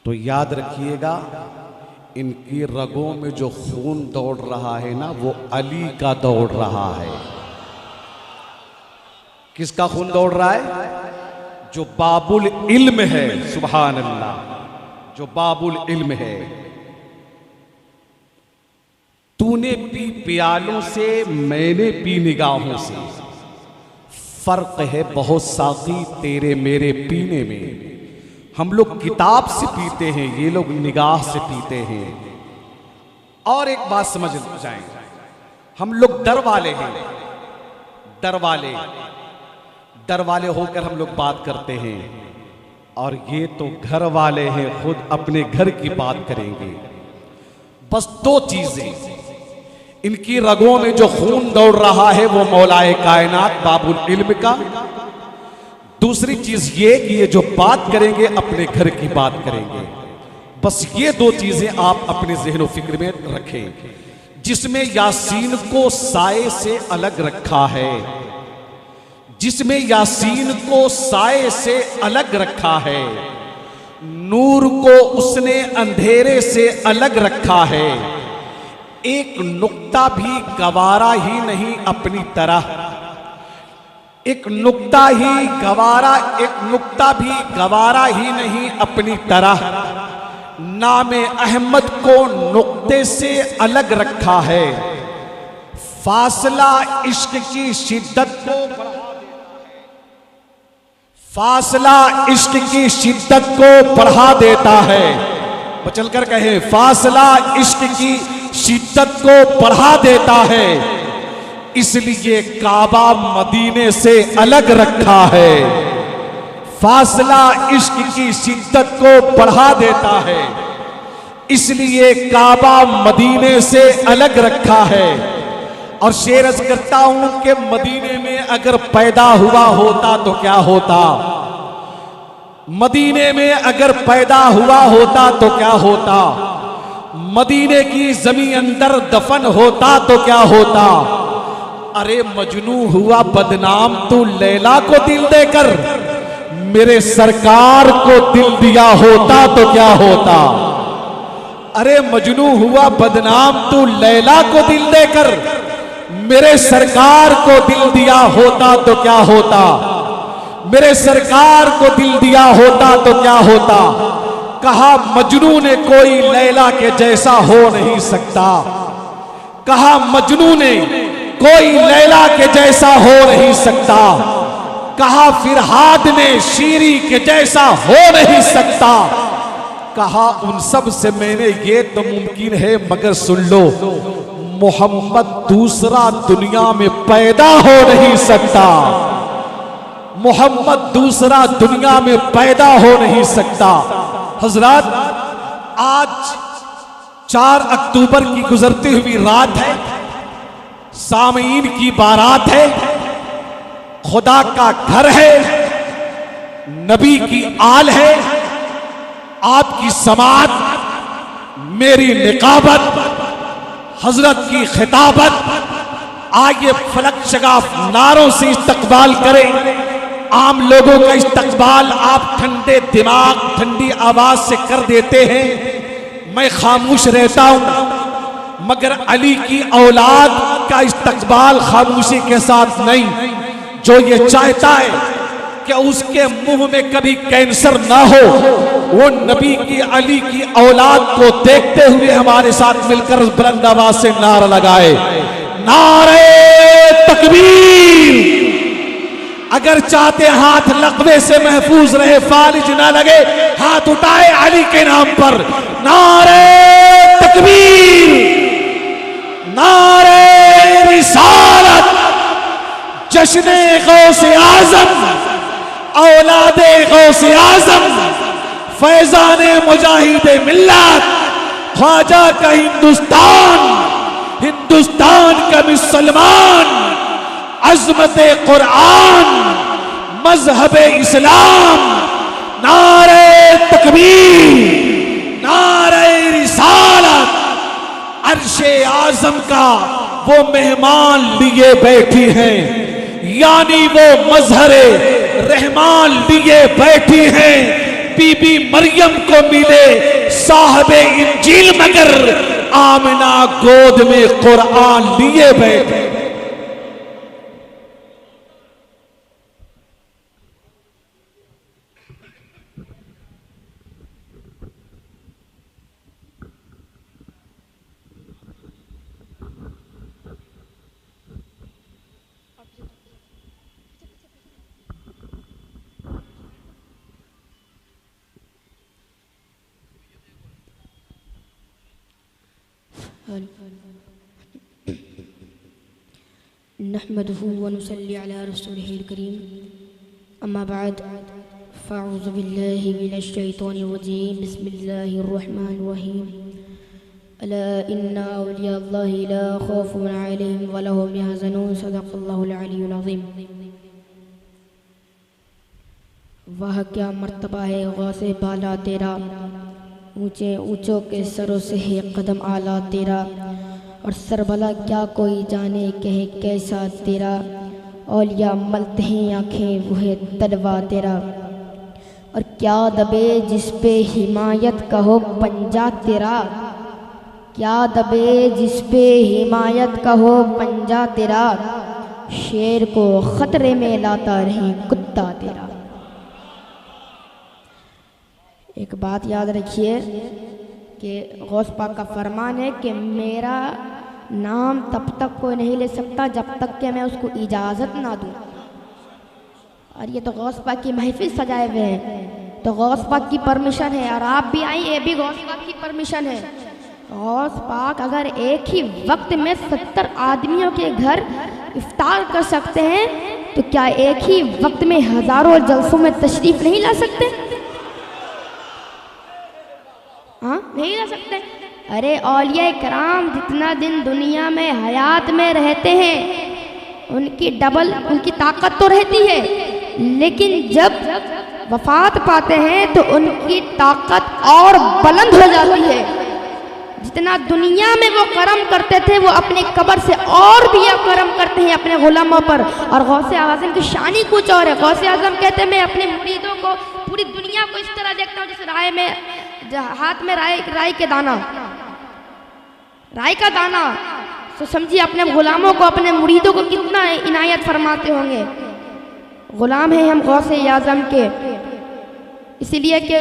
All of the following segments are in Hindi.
तो याद रखिएगा, इनकी रगों में जो खून दौड़ रहा है ना, वो अली का दौड़ रहा है। किसका खून दौड़ रहा है? जो बाबुल इल्म है। सुभान अल्लाह, जो बाबुल इल्म है। तूने पी प्यालों से, मैंने पी निगाहों से, फर्क है बहुत साकी तेरे मेरे पीने में। हम लोग किताब से पीते हैं, ये लोग निगाह से पीते हैं। और एक बात समझ जाएं, हम लोग डर वाले हैं, डर वाले होकर हम लोग बात करते हैं, और ये तो घर वाले हैं, खुद अपने घर की बात करेंगे। बस दो चीजें, इनकी रगों में जो खून दौड़ रहा है वो मौलाए कायनात बाबुल इल्म का। दूसरी चीज ये कि ये जो बात करेंगे अपने घर की बात करेंगे। बस ये दो चीजें आप अपने ज़हन व फिक्र में रखें। जिसमें यासीन को साए से अलग रखा है, जिसमें यासीन को साए से अलग रखा है, नूर को उसने अंधेरे से अलग रखा है। एक नुक्ता भी गवारा ही नहीं अपनी तरह, एक नुक्ता भी गवारा ही नहीं अपनी तरह। नामे अहमद को नुक्ते से अलग रखा है। फासला इश्क की शिद्दत को बढ़ा देता है। बचल कर कहे, फासला इश्क की शिद्दत को बढ़ा देता है। इसलिए काबा मदीने से अलग रखा है। फासला इश्क की शिद्दत को बढ़ा देता है, इसलिए काबा मदीने से अलग रखा है। और शेर अर्ज करता हूं कि मदीने में अगर पैदा हुआ होता तो क्या होता, मदीने में अगर पैदा हुआ होता तो क्या होता, मदीने की जमीन अंदर दफन होता तो क्या होता। अरे मजनू हुआ बदनाम तू लैला को दिल देकर, मेरे सरकार को दिल दिया होता तो क्या होता। अरे मजनू हुआ बदनाम तू लैला को दिल देकर, मेरे सरकार को दिल दिया होता तो क्या होता। मेरे सरकार को दिल दिया होता तो क्या होता। कहा मजनू ने कोई लैला के जैसा हो नहीं सकता, कहा मजनू ने कोई लैला के जैसा हो नहीं सकता, कहा फिरहाद ने शीरी के जैसा हो नहीं सकता। कहा उन सब से मैंने ये तो मुमकिन है, मगर सुन लो मोहम्मद दूसरा दुनिया में पैदा हो नहीं सकता। मोहम्मद दूसरा दुनिया में पैदा हो नहीं सकता। हजरात, आज 4 अक्टूबर की गुजरती हुई रात है, सामीन की बारात है, खुदा का घर है, नबी की आल है, आपकी समात, मेरी निकाबत, हजरत की खिताबत। आइए फलक शगाफ नारों से इस्तकबाल करें। आम लोगों का इस्तकबाल आप ठंडे दिमाग ठंडी आवाज से कर देते हैं, मैं खामोश रहता हूं। मगर अली की औलाद का इस्तकबाल खामोशी के साथ नहीं। जो ये चाहता है कि उसके मुंह में कभी कैंसर ना हो, वो नबी की अली की औलाद को देखते हुए हमारे साथ मिलकर बुलंद आवाज से नारा लगाए, नारे तकबीर। अगर चाहते हाथ लकवे से महफूज रहे, फालिज ना लगे, हाथ उठाए अली के नाम पर। नारे तकबीर, नारे रिसालत, जश्ने गौसे आजम, औलादे गौसे आजम, फैजाने मुजाहिदे मिल्लत, ख्वाजा का हिंदुस्तान, हिंदुस्तान का मुसलमान, अज़मत कुरान, मजहब इस्लाम। नारे तकबीर, नारे रिसालत। अर्शे आजम का वो मेहमान लिए बैठी हैं, यानी वो मजहरे रहमान लिए बैठी हैं। बीबी मरियम को मिले साहबे इंजील, मगर आमिना गोद में कुरान लिए बैठे। नहमदुहु व नुसल्ली अला रसूलिहिल करीम, अम्मा बाद, फ़अऊज़ु बिल्लाहि मिनश शैतानिर रजीम, बिस्मिल्लाहिर रहमानिर रहीम। अला इन्ना औलिया अल्लाहि ला खौफुन अलैहिम व लहुम यहज़नून, सदक़ल्लाहुल अलियुल अज़ीम। वह क्या मर्तबा है गौसे बाला तेरा, ऊंचे ऊंचों के सरों से है कदम आला तेरा, और सरबला क्या कोई जाने कहे कैसा तेरा, औलिया मलते हैं आँखें वह तलवा तेरा। और क्या दबे जिस पे हिमायत का हो पंजा तेरा, क्या दबे जिस पे हिमायत का हो पंजा तेरा, शेर को खतरे में लाता रहे कुत्ता तेरा। एक बात याद रखिए कि गौस पाक का फरमान है कि मेरा नाम तब तक कोई नहीं ले सकता जब तक कि मैं उसको इजाज़त ना दूँ। और ये तो गौस पाक की महफिल सजाए हुए हैं, तो गौस पाक की परमिशन है, और आप भी आई, ये भी गौस पाक की परमिशन है। गौस पाक अगर एक ही वक्त में 70 आदमियों के घर इफ्तार कर सकते हैं, तो क्या एक ही वक्त में हज़ारों जलसों में तशरीफ़ नहीं ला सकते? हाँ, नहीं ला सकते। अरे औलिया कराम जितना दिन दुनिया में हयात में रहते हैं उनकी डबल उनकी ताकत तो रहती है, लेकिन जब वफात पाते हैं तो उनकी ताकत और बुलंद हो जाती है। जितना दुनिया में वो करम करते थे वो अपने कब्र से और भी करम करते हैं अपने गुलामों पर। और गौसे आज़म की शानी कुछ और है। गौसे आज़म कहते हैं मैं अपने मुरीदों को, पूरी दुनिया को इस तरह देखता हूँ जैसे राय में, हाथ में राई के दाना, राई का दाना। तो समझिए अपने गुलामों को, अपने मुरीदों को कितना इनायत फरमाते होंगे। गुलाम हैं हम गौसे आज़म के, इसीलिए कि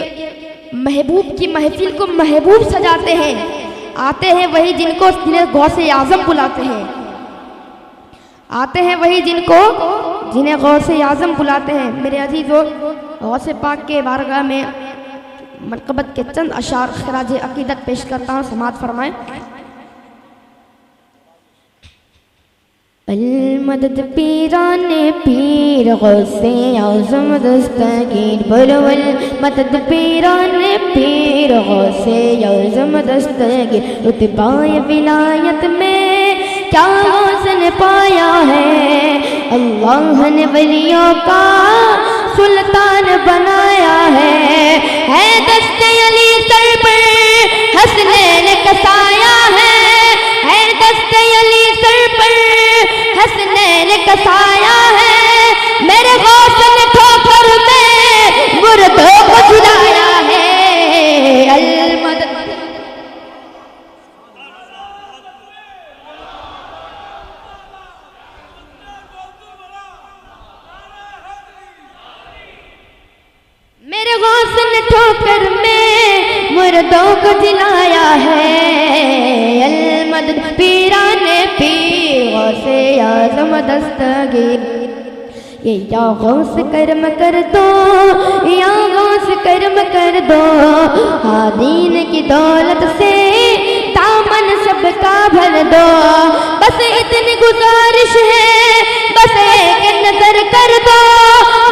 महबूब की महफिल को महबूब सजाते हैं। आते हैं वही जिनको गौसे आज़म बुलाते हैं, आते हैं वही जिन्हें गौसे आज़म बुलाते हैं। मेरे अजीज़ों, गौसे पाक के बारगाह में मनक़बत के चंद अशार खराज अकीदत पेश करता हूँ, समात फरमाएं। अल-मदद पीराने पीर गौसे आज़म दस्तगीर, बोलो अल-मदद पीराने पीर गौसे आज़म दस्तगीर। रुतबाए विलायत में क्या हुस्न पाया है, अल्लाह ने वलियों का सुल्तान बनाया है दस्ते अली सर पर हसनैन कसाया है दस्ते अली सर पर हसनैन कसाया है। मेरे गौस ने ठोकर में मुर्दों को झुलाया है। अल-मदद मेरे गौस ने ठोकर में मुर्दों को जिलाया है। अल-मदद पीराने पीर गौसे आज़म दस्तगीर। ये या गौस करम कर दो, या गौस करम कर दो, हादीन की दौलत से दामन सबका भर दो। बस इतनी गुजारिश है, बस एक नजर कर दो,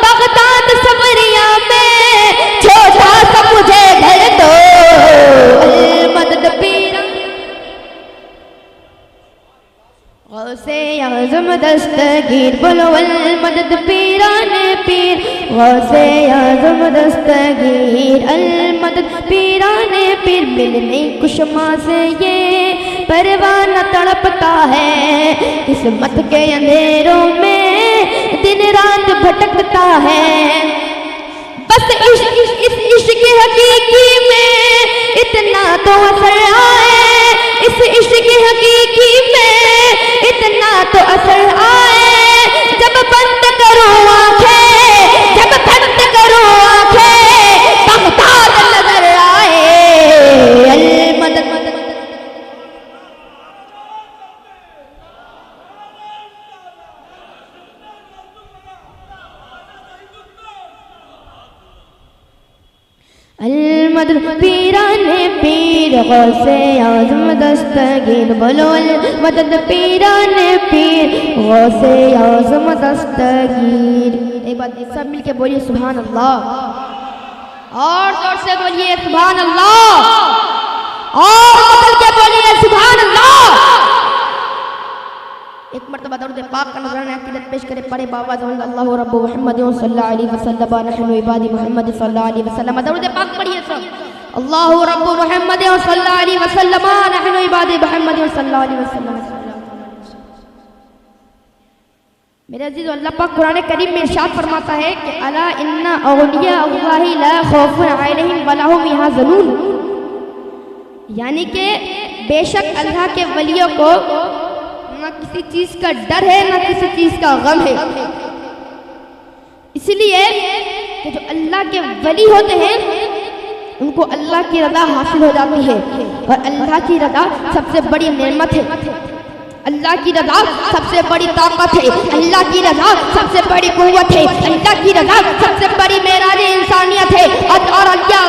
बगदाद सबरिया में छोटा सा मुझे घर दो। अल-मदद पीर गौसे आज़म दस्तगीर, बोलो अल-मदद पीराने पीर गौसे आज़म दस्तगीर। अल-मदद पीराने पीर, मिलने कुशमा से ये परवाना तड़पता है, किस्मत के अंधेरों में दिन रात भटकता है। बस इस इश्क हकीकी में इतना तो असर आए, इस इश्क हकीकी में इतना तो असर आए। जब बंद करो आंखें, जब बंद करो आंखें, बगदाद नजर आए। अल मदद अल-मदद पीराने पीर गौसे आज़म दस्तगीर, बोलो अल-मदद पीराने पीर गौसे आज़म दस्तगीर। एक बात सब मिलके बोलिए सुभान अल्लाह, और जोर से बोलिए सुभान अल्लाह, और बदल के बोलिए सुभान अल्लाह। एक मर्तबा दरूद पाक का नजराना अक़ीदत पेश करे पड़े बाबा ज़मान अल्लाह रब्बु मुहम्मद सल्लल्लाहु अलैहि वसल्लम नहनु इबादी मुहम्मद सल्लल्लाहु अलैहि वसल्लम। दरूद पाक पढ़िए सब, अल्लाह रब्बु मुहम्मद सल्लल्लाहु अलैहि वसल्लम नहनु इबादी मुहम्मद सल्लल्लाहु अलैहि वसल्लम। मेरे अजीज, अल्लाह पाक कुरान करीम में इरशाद फरमाता है कि अला इन्ना औलिया अल्लाहि ला खौफुन अलैहिम वला हुम यहज़नून, यानी कि बेशक अल्लाह के वलियों को ना किसी चीज का डर है ना किसी चीज का गम है। इसलिए कि जो अल्लाह के वली होते हैं उनको अल्लाह की रज़ा हासिल हो जाती है, और अल्लाह की रज़ा सबसे बड़ी नेमत है, अल्लाह की रज़ा सबसे बड़ी ताकत है, अल्लाह की रज़ा सबसे बड़ी कुव्वत है, अल्लाह की रज़ा सबसे बड़ी मेराज इंसानियत है। और औलिया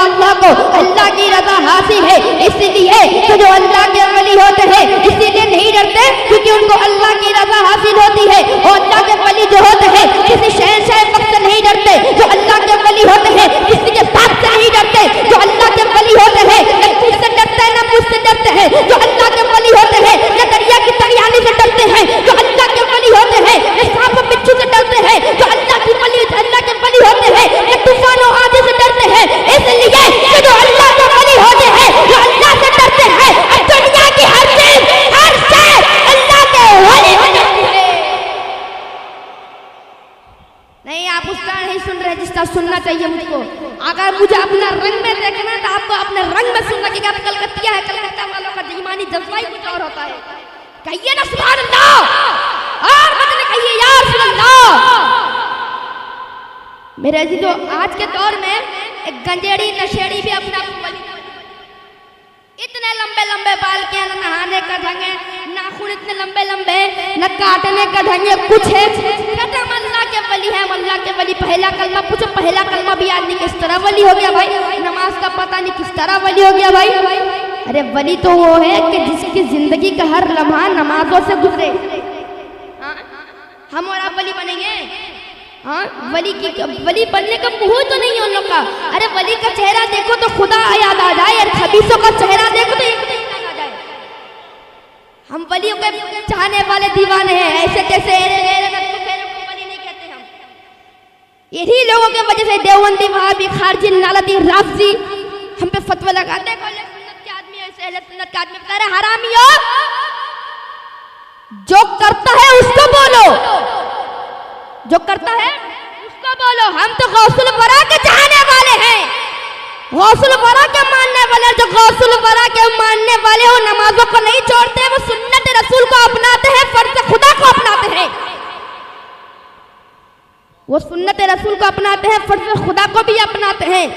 अल्लाह को अल्लाह की रज़ा हासिल है। इसलिए तो जो अल्लाह के वली होते हैं इसीलिए नहीं डरते क्योंकि उनको अल्लाह की रज़ा हासिल होती है। और अल्लाह के वली जो होते हैं किसी शहंशाह वक्त से नहीं डरते, जो अल्लाह के वली होते हैं किसी के बाप से नहीं डरते, जो अल्लाह के वली होते हैं न तुझसे डरते हैं न मुझसे डरते हैं, जो अल्लाह के वली होते हैं न दरिया की तरियानी से डरते हैं, जो अल्लाह के वली होते हैं न सांप बिच्छू से डरते हैं, जो अल्लाह के वली होते हैं न तूफानों आदि से डरते हैं। इसलिए कि जो अल्लाह के वली होते हैं, जो अल्लाह से डरते हैं, दुनिया की हर चीज हर शय अल्लाह के वली हो जाती है। नहीं, आप उसका नहीं सुन रहे जिसका सुनना चाहिए मुझको। अगर मुझे अपना रंग में देखना है तो आपको अपने रंग में सुनना कि आप कलकत्तिया है, कलकत्ता वालों का ईमानी जज्बा ही कुछ और होता है। कहिए ना सुभान अल्लाह, और मतलब कहिए या रसूल अल्लाह। मेरे अजीजों, आज के दौर में एक गंजेड़ी नशेड़ी भी अपना वली, इतने लंबे लंबे बाल के, न नहाने का ढंग है, नाखून इतने लंबे लंबे, न काटने का ढंग है, कुछ है कहते हम अल्लाह के वली है, अल्लाह के वली। पहला कलमा पूछो, पहला कलमा भी आदमी किस तरह वली हो गया भाई? नमाज का पता नहीं किस तरह वली हो गया भाई। अरे वली तो वो है कि जिसकी जिंदगी का हर लम्हा नमाजों से गुजरे। हम और आप वली बनेंगे? हाँ, वली बनने का मुंह तो नहीं है उन लोग का। अरे वली का चेहरा देखो तो खुदा याद आ जाए, और खबीसों का चेहरा देखो तो एक नहीं याद आ जाए। हम वलियों के चाहने वाले दीवाने हैं, ऐसे जैसे वली नहीं कहते हम। यही लोगों के वजह से देवबंदी, वहाबी, खारजी, नालती, राफजी हम पे फतवा लगाते हैं। सुन्नत के आदमी बता रहे हरामियों, जो करता है उसको बोलो, जो करता है उसको बोलो। हम तो गौसुल वरा के चाहने वाले हैं, गौसुल वरा के मानने वाले। जो गौसुल वरा के मानने वाले हो नमाजों को नहीं छोड़ते, वो सुन्नत रसूल को अपनाते हैं, फर्ज खुदा को अपनाते हैं। वो सुन्नत रसूल को अपनाते हैं, फर्ज खुदा को भी अपनाते हैं।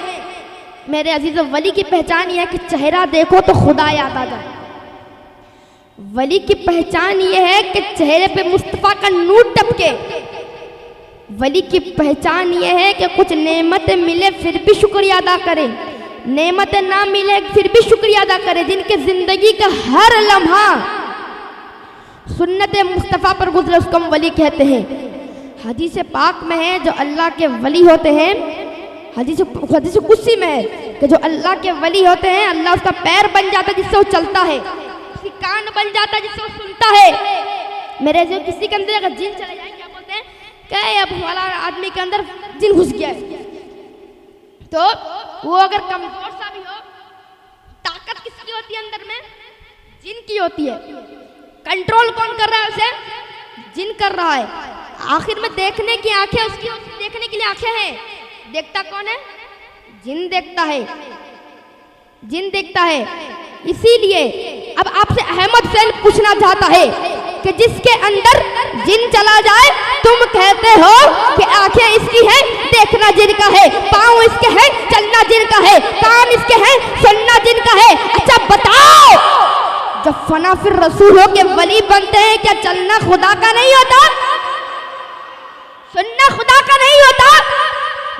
मेरे अजीजों, वली की पहचान यह है कि चेहरा देखो तो खुदा याद आ जाए। वली की पहचान यह है कि चेहरे पे मुस्तफा का नूर टपके। वली की पहचान यह है कि कुछ नेमतें मिले फिर भी शुक्रिया अदा करे, नेमतें ना मिले फिर भी शुक्रिया अदा करे, जिनके जिंदगी का हर लम्हा सुन्नत मुस्तफ़ा पर गुजरे, उसको हम वली कहते हैं। हदीस पाक में है जो अल्लाह के वली होते हैं, हदीस कुदसी में है कि जो अल्लाह के वली होते हैं, अल्लाह उसका पैर बन जाता है जिससे वो चलता है, उसकी कान बन जाता है जिससे वो सुनता है। मेरे जो किसी के अंदर अगर जिन चले जाए, क्या बोलते हैं, कहे अब वाला आदमी के अंदर जिन घुस गया है, तो वो अगर कमजोर सा भी हो, ताकत किसकी होती है अंदर में? जिन की होती है। कंट्रोल कौन कर रहा है उसे? जिन कर रहा है। आखिर में देखने की आंखें उसकी, देखने के लिए आंखें हैं, देखता कौन है? जिन देखता है, जिन देखता है। इसीलिए अब आपसे अहमद सैन पूछना चाहता है कि जिसके अंदर जिन चला जाए, तुम कहते हो कि आंखें इसकी हैं, देखना जिनका है, पाँव इसके हैं, चलना जिनका है, कान इसके हैं, सुनना जिनका है। अच्छा बताओ, जब फना फिर रसूलों के वली बनते हैं, क्या चलना खुदा का नहीं होता? सुनना खुदा का नहीं होता?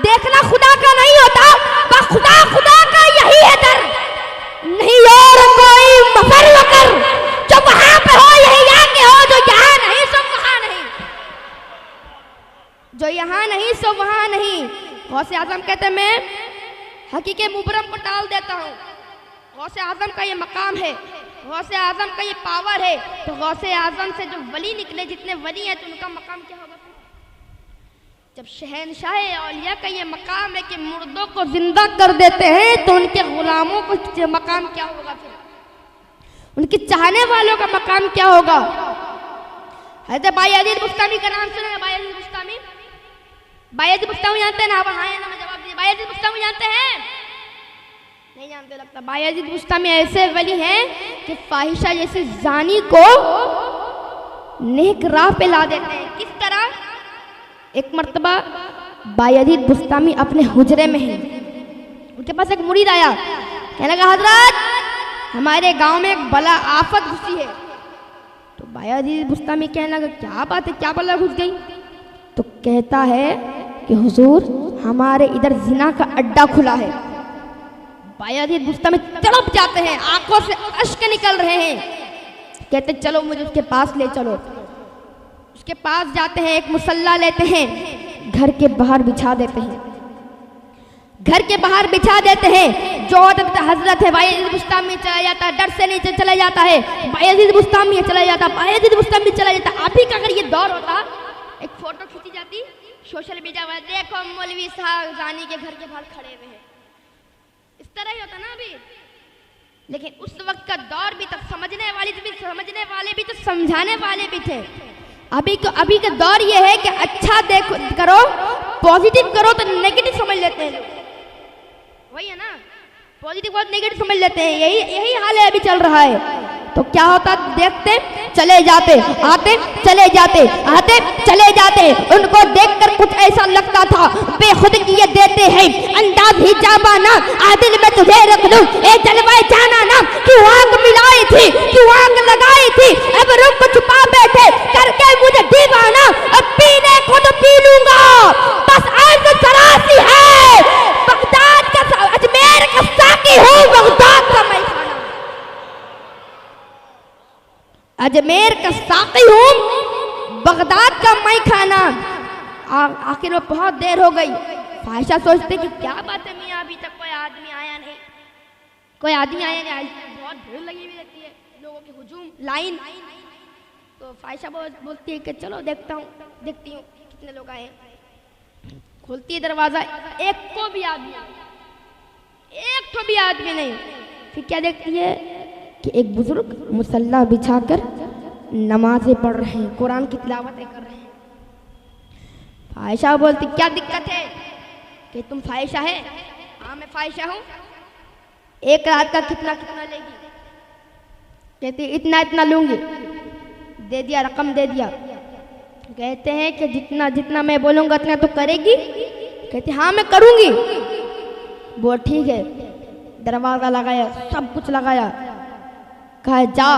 देखना खुदा का नहीं होता? बस खुदा खुदा का यही है दर, नहीं और कोई मफर वकर। जो वहां पे हो यही यहाँ के हो, जो यहाँ नहीं सो वहां नहीं, जो यहाँ नहीं सो वहां नहीं। गौसे आजम कहते हैं मैं हकीके मुबरम को टाल देता हूँ। गौसे आजम का ये मकाम है, गौसे आजम का ये पावर है। तो गौसे आजम से जो वली निकले, जितने वली हैं, तो उनका मकाम क्या होगा? जब शहनशाह औलिया का ये मकाम है कि मुर्दों को जिंदा कर देते हैं, तो उनके गुलामों को मकाम क्या होगा? फिर उनके चाहने वालों का मकाम क्या होगा? हज़रत बायजीद बुस्तामी का नाम सुना है? बायजीद बुस्तामी, बायजीद बुस्तामी जानते हैं ना? हाँ या ना में जवाब दीजिए। बायजीद बुस्तामी जानते हैं? नहीं जानते लगता। बायजीद बुस्तामी ऐसे वली हैं कि फाहिशा जैसे जानी को नेक राह पे ला देते हैं। किस तरह? एक मर्तबा बायजीद बुस्तामी अपने हुजरे में हैं, उनके पास एक मुरीद आया, कहने लगा हजरत हमारे गांव में एक बला आफत घुसी है। तो बायजीद बुस्तामी कहने लगा क्या बात है, क्या बला घुस गई? तो कहता है कि हुजूर हमारे इधर जिना का अड्डा खुला है। बायजीद बुस्तामी तड़प जाते हैं, आंखों से अश्क निकल रहे हैं। कहते चलो मुझे उसके पास ले चलो। उसके पास जाते हैं, एक मुसल्ला लेते हैं, घर के बाहर बिछा देते हैं, घर के बाहर बिछा देते हैं। जो हजरत है बायजीद बुस्तामी चला जाता है, डर से नीचे चला जाता है, बायजीद बुस्तामी चला जाता, बायजीद बुस्तामी चला जाता। आप ही का अगर ये दौर होता, एक फोटो खींची जाती, सोशल मीडिया पर देखो मौलवी साहब जानी के घर के बाहर खड़े हुए हैं, इस तरह ही होता ना अभी। लेकिन उस वक्त का दौर भी था, समझने वाले भी तो समझाने वाले भी थे। अभी का दौर ये है कि अच्छा देखो करो, पॉजिटिव करो तो नेगेटिव समझ लेते हैं लोग, वही है ना, पॉजिटिव बहुत नेगेटिव समझ लेते हैं। यही हाल है अभी चल रहा है। तो क्या होता, देखते चले जाते, आते चले जाते, आते चले जाते। उनको देखकर कुछ ऐसा लगता था बेखुद किए देते हैं अंदाज ही जाबाना, आदिल में तुझे रख लूं ए जलवाए जाना ना। क्यों आग मिलाई थी, क्यों आग लगाई थी, अब रुक छुपा बैठे करके मुझे दीवाना। अब पीने को तो पी लूंगा, बस आज सरासी है। बगदाद का अजमेर का साकी हूँ, बगदाद का मैं अजमेर का साकी हूँ, बगदाद का मैं खाना। आखिर में बहुत देर हो गई। फाहिशा सोचते कि क्या बात है मियाँ, अभी तक कोई आदमी आया नहीं, कोई आदमी आया नहीं। बहुत भीड़ लगी हुई रहती है, लोगों की हुजूम लाइन। तो फाहिशा बोलती है कि चलो देखती हूँ कितने लोग आए। खोलती है दरवाजा, एक को भी आदमी, एक तो भी आदमी नहीं। फिर क्या देखती है कि एक बुजुर्ग मुसल्ला बिछाकर नमाजें पढ़ रहे हैं, कुरान की तिलावतें कर रहे हैं। फाहिशा बोलती क्या दिक्कत है? कि तुम फाहिशा है? हाँ मैं फाहिशा हूँ। एक रात का कितना लेगी? कहती इतना इतना लूंगी। दे दिया, रकम दे दिया। कहते हैं कि जितना जितना मैं बोलूँगा उतना तो करेगी? कहती हाँ मैं करूँगी। बोल ठीक है। दरवाज़ा लगाया, सब कुछ लगाया, कहा जा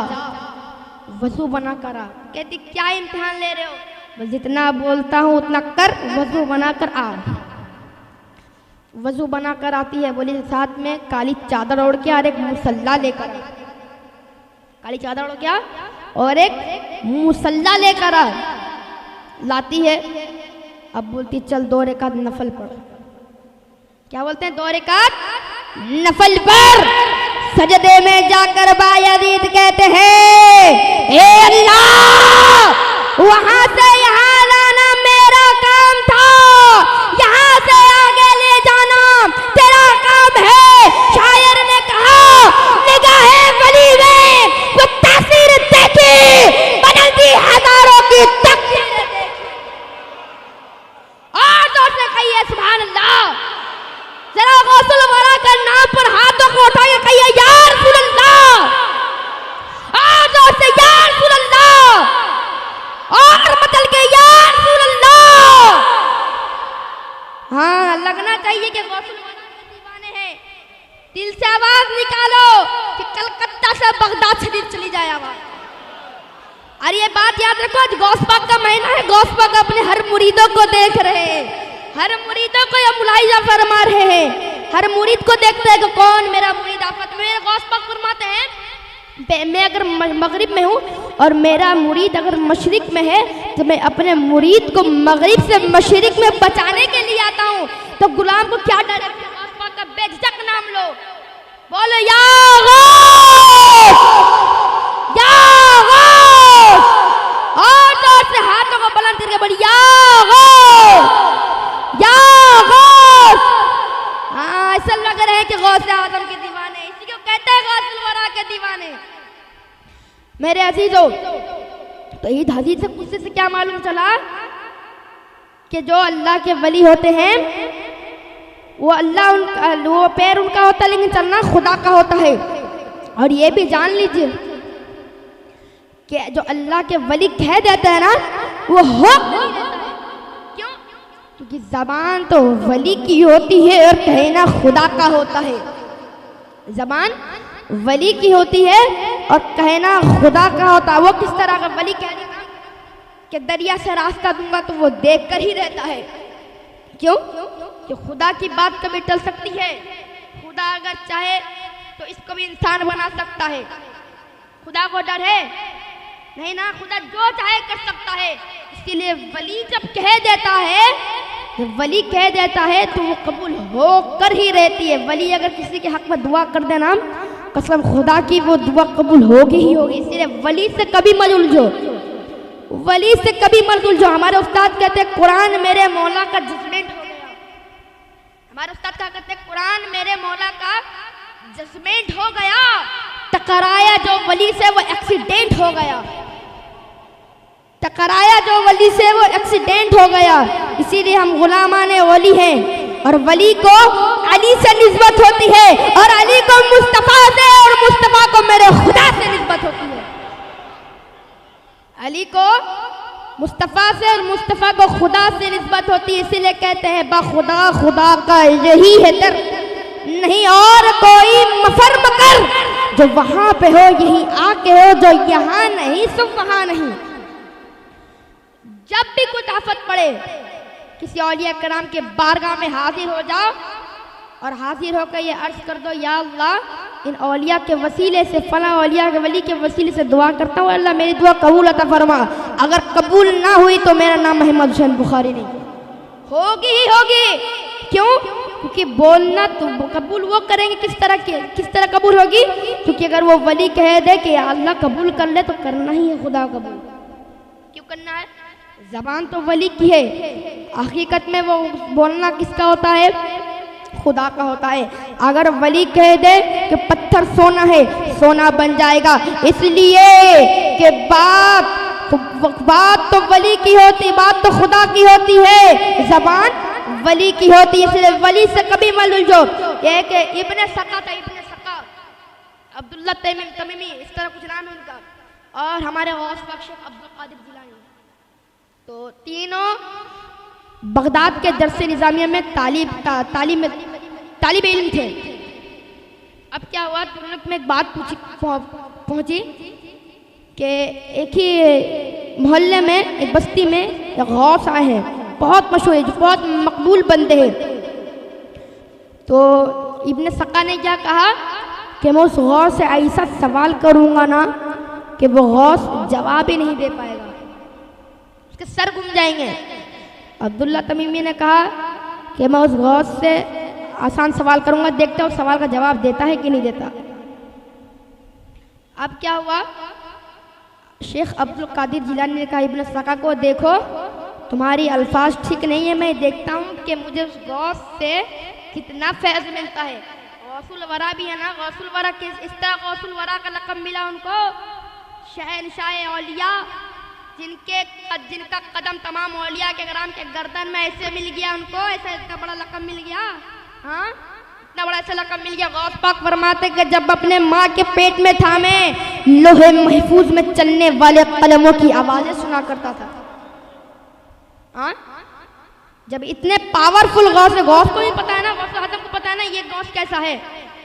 वजू बना कर आ। कहती क्या इम्तिहान ले रहे हो? बस जितना बोलता हूँ उतना कर, वजू बना कर आ। वजू बना कर आती है, बोली साथ में काली चादर ओढ़ के और एक मुसल्ला लेकर। काली चादर ओढ़ के और एक मुसल्ला लेकर आ। लाती है। अब बोलती चल 2 रकात नफल पढ़। क्या बोलते हैं? 2 रकात नफल पर। सजदे में जाकर बायजीद कहते हैं ए अल्लाह, वहां से यहाँ लाना मेरा काम था, यहाँ से आगे ले जाना तेरा काम है। शायर ने कहा निगाहे वली में वो तासीर देखी, बदलती हजारों की तकदीर देखी। और जोर से कहिए सुभान अल्लाह। दिल से आवाज निकालो कि कलकत्ता से बगदाद शरीफ चली जाए आवाज। और ये बात याद रखो, आज गौस पाक का महीना है, गौस पाक अपने हर मुरीदों को देख रहे हैं, हर मुरीदों को ये मुलाहिजा फरमा रहे हैं, हर मुरीद को देखते हैं कि कौन मेरा मुरीद आफत में। गौस पाक फरमाते हैं मैं अगर मगरिब में हूँ और मेरा मुरीद अगर मशरिक में है तो मैं अपने मुरीद को मगरिब से मशरिक में बचाने के लिए आता हूँ। तो गुलाम को क्या डर है? गौस पाक का बेझिझक नाम लो, बोलो या गौस, या गौस, और जोर से हाथों को बुलंद करके बोलो या गौस, या गौस। हाँ, ऐसा लग रहा है कि गौस आजम के दीवाने, इसी को कहते हैं गौसुल वरा के दीवाने। मेरे अजीजों, तो ईद हदीस से कुछ से क्या मालूम चला कि जो अल्लाह के वली होते हैं वो अल्लाह उनका, वो पैर उनका होता है लेकिन चलना खुदा का होता है। और ये भी जान लीजिए कि जो अल्लाह के वली कह देते हैं ना वो हो नहीं देता है। क्यों? क्योंकि जबान तो वली की होती है और कहना खुदा का होता है। जबान वली की होती है और कहना खुदा का होता है। वो किस तरह का? वली कह देगा कि दरिया से रास्ता दूंगा तो वो देख कर ही रहता है। क्यों? कि खुदा की बात कभी टल सकती है। खुदा अगर चाहे तो इसको भी इंसान बना सकता है। खुदा को डर है नहीं ना, खुदा जो चाहे कर सकता है। इसीलिए वली जब कह देता है, जब वली कह देता है तो वो कबूल होकर ही रहती है। वली अगर किसी के हक में दुआ कर देना, कसम खुदा की वो दुआ कबूल होगी ही होगी। इसीलिए वली से कभी मत उलझो, वली से कभी मत उलझो। हमारे उस्ताद कहते हैं कुरान मेरे मौला का जजमेंट हो गया। हमारे उस्ताद क्या कहते हैं? कुरान मेरे मौला का जजमेंट हो गया, टकराया जो वली से वो एक्सीडेंट हो गया, टकराया जो वली से वो एक्सीडेंट हो गया। इसीलिए हम गुलामाने वली हैं और वली को अली से निस्बत होती है और अली को मुस्तफा से और मुस्तफा को मेरे खुदा से निस्बत होती है। अली को मुस्तफा से और मुस्तफा को खुदा से निस्बत होती है। इसीलिए कहते हैं बाखुदा खुदा का यही है दर, नहीं और कोई मफर मकर, जो वहां पे हो यही आके हो, जो यहाँ नहीं सो वहां नहीं। जब भी कुछ आफत पड़े किसी औलिया कराम के बारगाह में हाजिर हो जाओ और हाजिर होकर ये अर्ज कर दो, या अल्लाह इन औलिया के वसीले से, फला औलिया के वली के वसीले से दुआ करता हूँ, अल्लाह मेरी दुआ कबूल अता फरमा। अगर कबूल ना हुई तो मेरा नाम मोहम्मद हुसैन बुखारी नहीं होगी ही होगी। क्यों? क्योंकि बोलना तो कबूल वो करेंगे किस तरह कबूल होगी? क्योंकि अगर वो वली कह दे कि अल्लाह कबूल कर ले तो करना ही है खुदा कबूल। क्यों करना है? जबान तो वली की है, हकीकत में वो बोलना किसका होता है? खुदा का होता है। अगर वली कह दे कि पत्थर सोना है, सोना बन जाएगा। इसलिए कि बात तो वली की होती, बात तो खुदा की होती है, जबान वली की होती है। इसलिए वली से कभी मत उलझो। ये कि इब्ने सका था, इब्ने सका, अब्दुल्ला तमीमी, इस तरह कुछ नाम है उनका, और हमारे गौस पाक शेख अब्दुल कादिर जिलानी, तो तीनों बगदाद के दरसे निज़ामिया में तालिब इल्म थे। अब क्या हुआ, तुरंत में एक बात पहुंची कि एक ही मोहल्ले में, एक बस्ती में एक गौस आए हैं, बहुत मशहूर है, जो बहुत मकबूल बंदे हैं। तो इब्ने सका ने क्या कहा कि मैं उस गौस से ऐसा सवाल करूँगा ना कि वो गौस जवाब ही नहीं दे पाएगा, उसके सर घूम जाएंगे। अब्दुल्ला तमीमी ने कहा कि मैं उस गौस से आसान सवाल करूंगा, देखते हैं उस सवाल का जवाब देता है कि नहीं देता। अब क्या हुआ, शेख अब्दुल कादिर जिलानी ने कहा इब्ने सका को, देखो तुम्हारी अल्फाज ठीक नहीं है, मैं देखता हूँ कि मुझे उस गौस से कितना फैज़ मिलता है। गौसुल वरा भी है ना, गौसुल वरा किस इस तरह गौसुल वरा का लक़ब मिला उनको, शहनशाह औलिया, जिनका कदम तमाम औलिया के कराम के गर्दन में ऐसे मिल गया उनको, ऐसा इतना बड़ा लक़ब मिल गया। हाँ, इतना बड़ा ऐसा लक़ब मिल गया। गौस पाक फरमाते कि जब अपने माँ के पेट में था मैं लोहे महफूज में चलने वाले कलमों की आवाजें सुना करता था। हाँ, जब इतने पावरफुल गौस है, गौस को भी पता है ना, गौस आजम को पता है ना ये गौस कैसा है।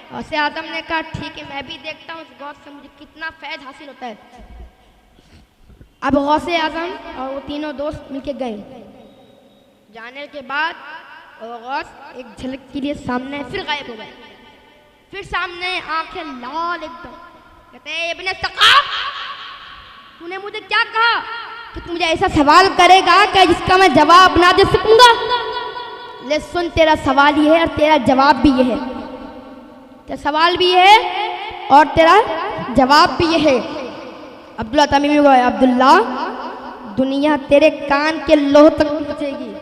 गौसे आजम ने कहा ठीक है, मैं भी देखता हूँ इस गौस से मुझे कितना फैज़ हासिल होता है। अब गौसे आजम और वो तीनों दोस्त मिलके गए। जाने के बाद वो गौस एक झलक के लिए सामने फिर गायब हो गए। फिर सामने आंखें लाल एकदम। कहते हैं इब्ने सका, तूने मुझे क्या कहा कि तू मुझे ऐसा सवाल करेगा कि जिसका मैं जवाब ना दे सकूंगा? ले सुन, तेरा सवाल ये है और तेरा जवाब भी ये है। तेरा सवाल भी है और तेरा जवाब भी ये है। अब्दुल्ला तमीमी को, अब्दुल्ला दुनिया तेरे कान के लोह तक पहुंचेगी।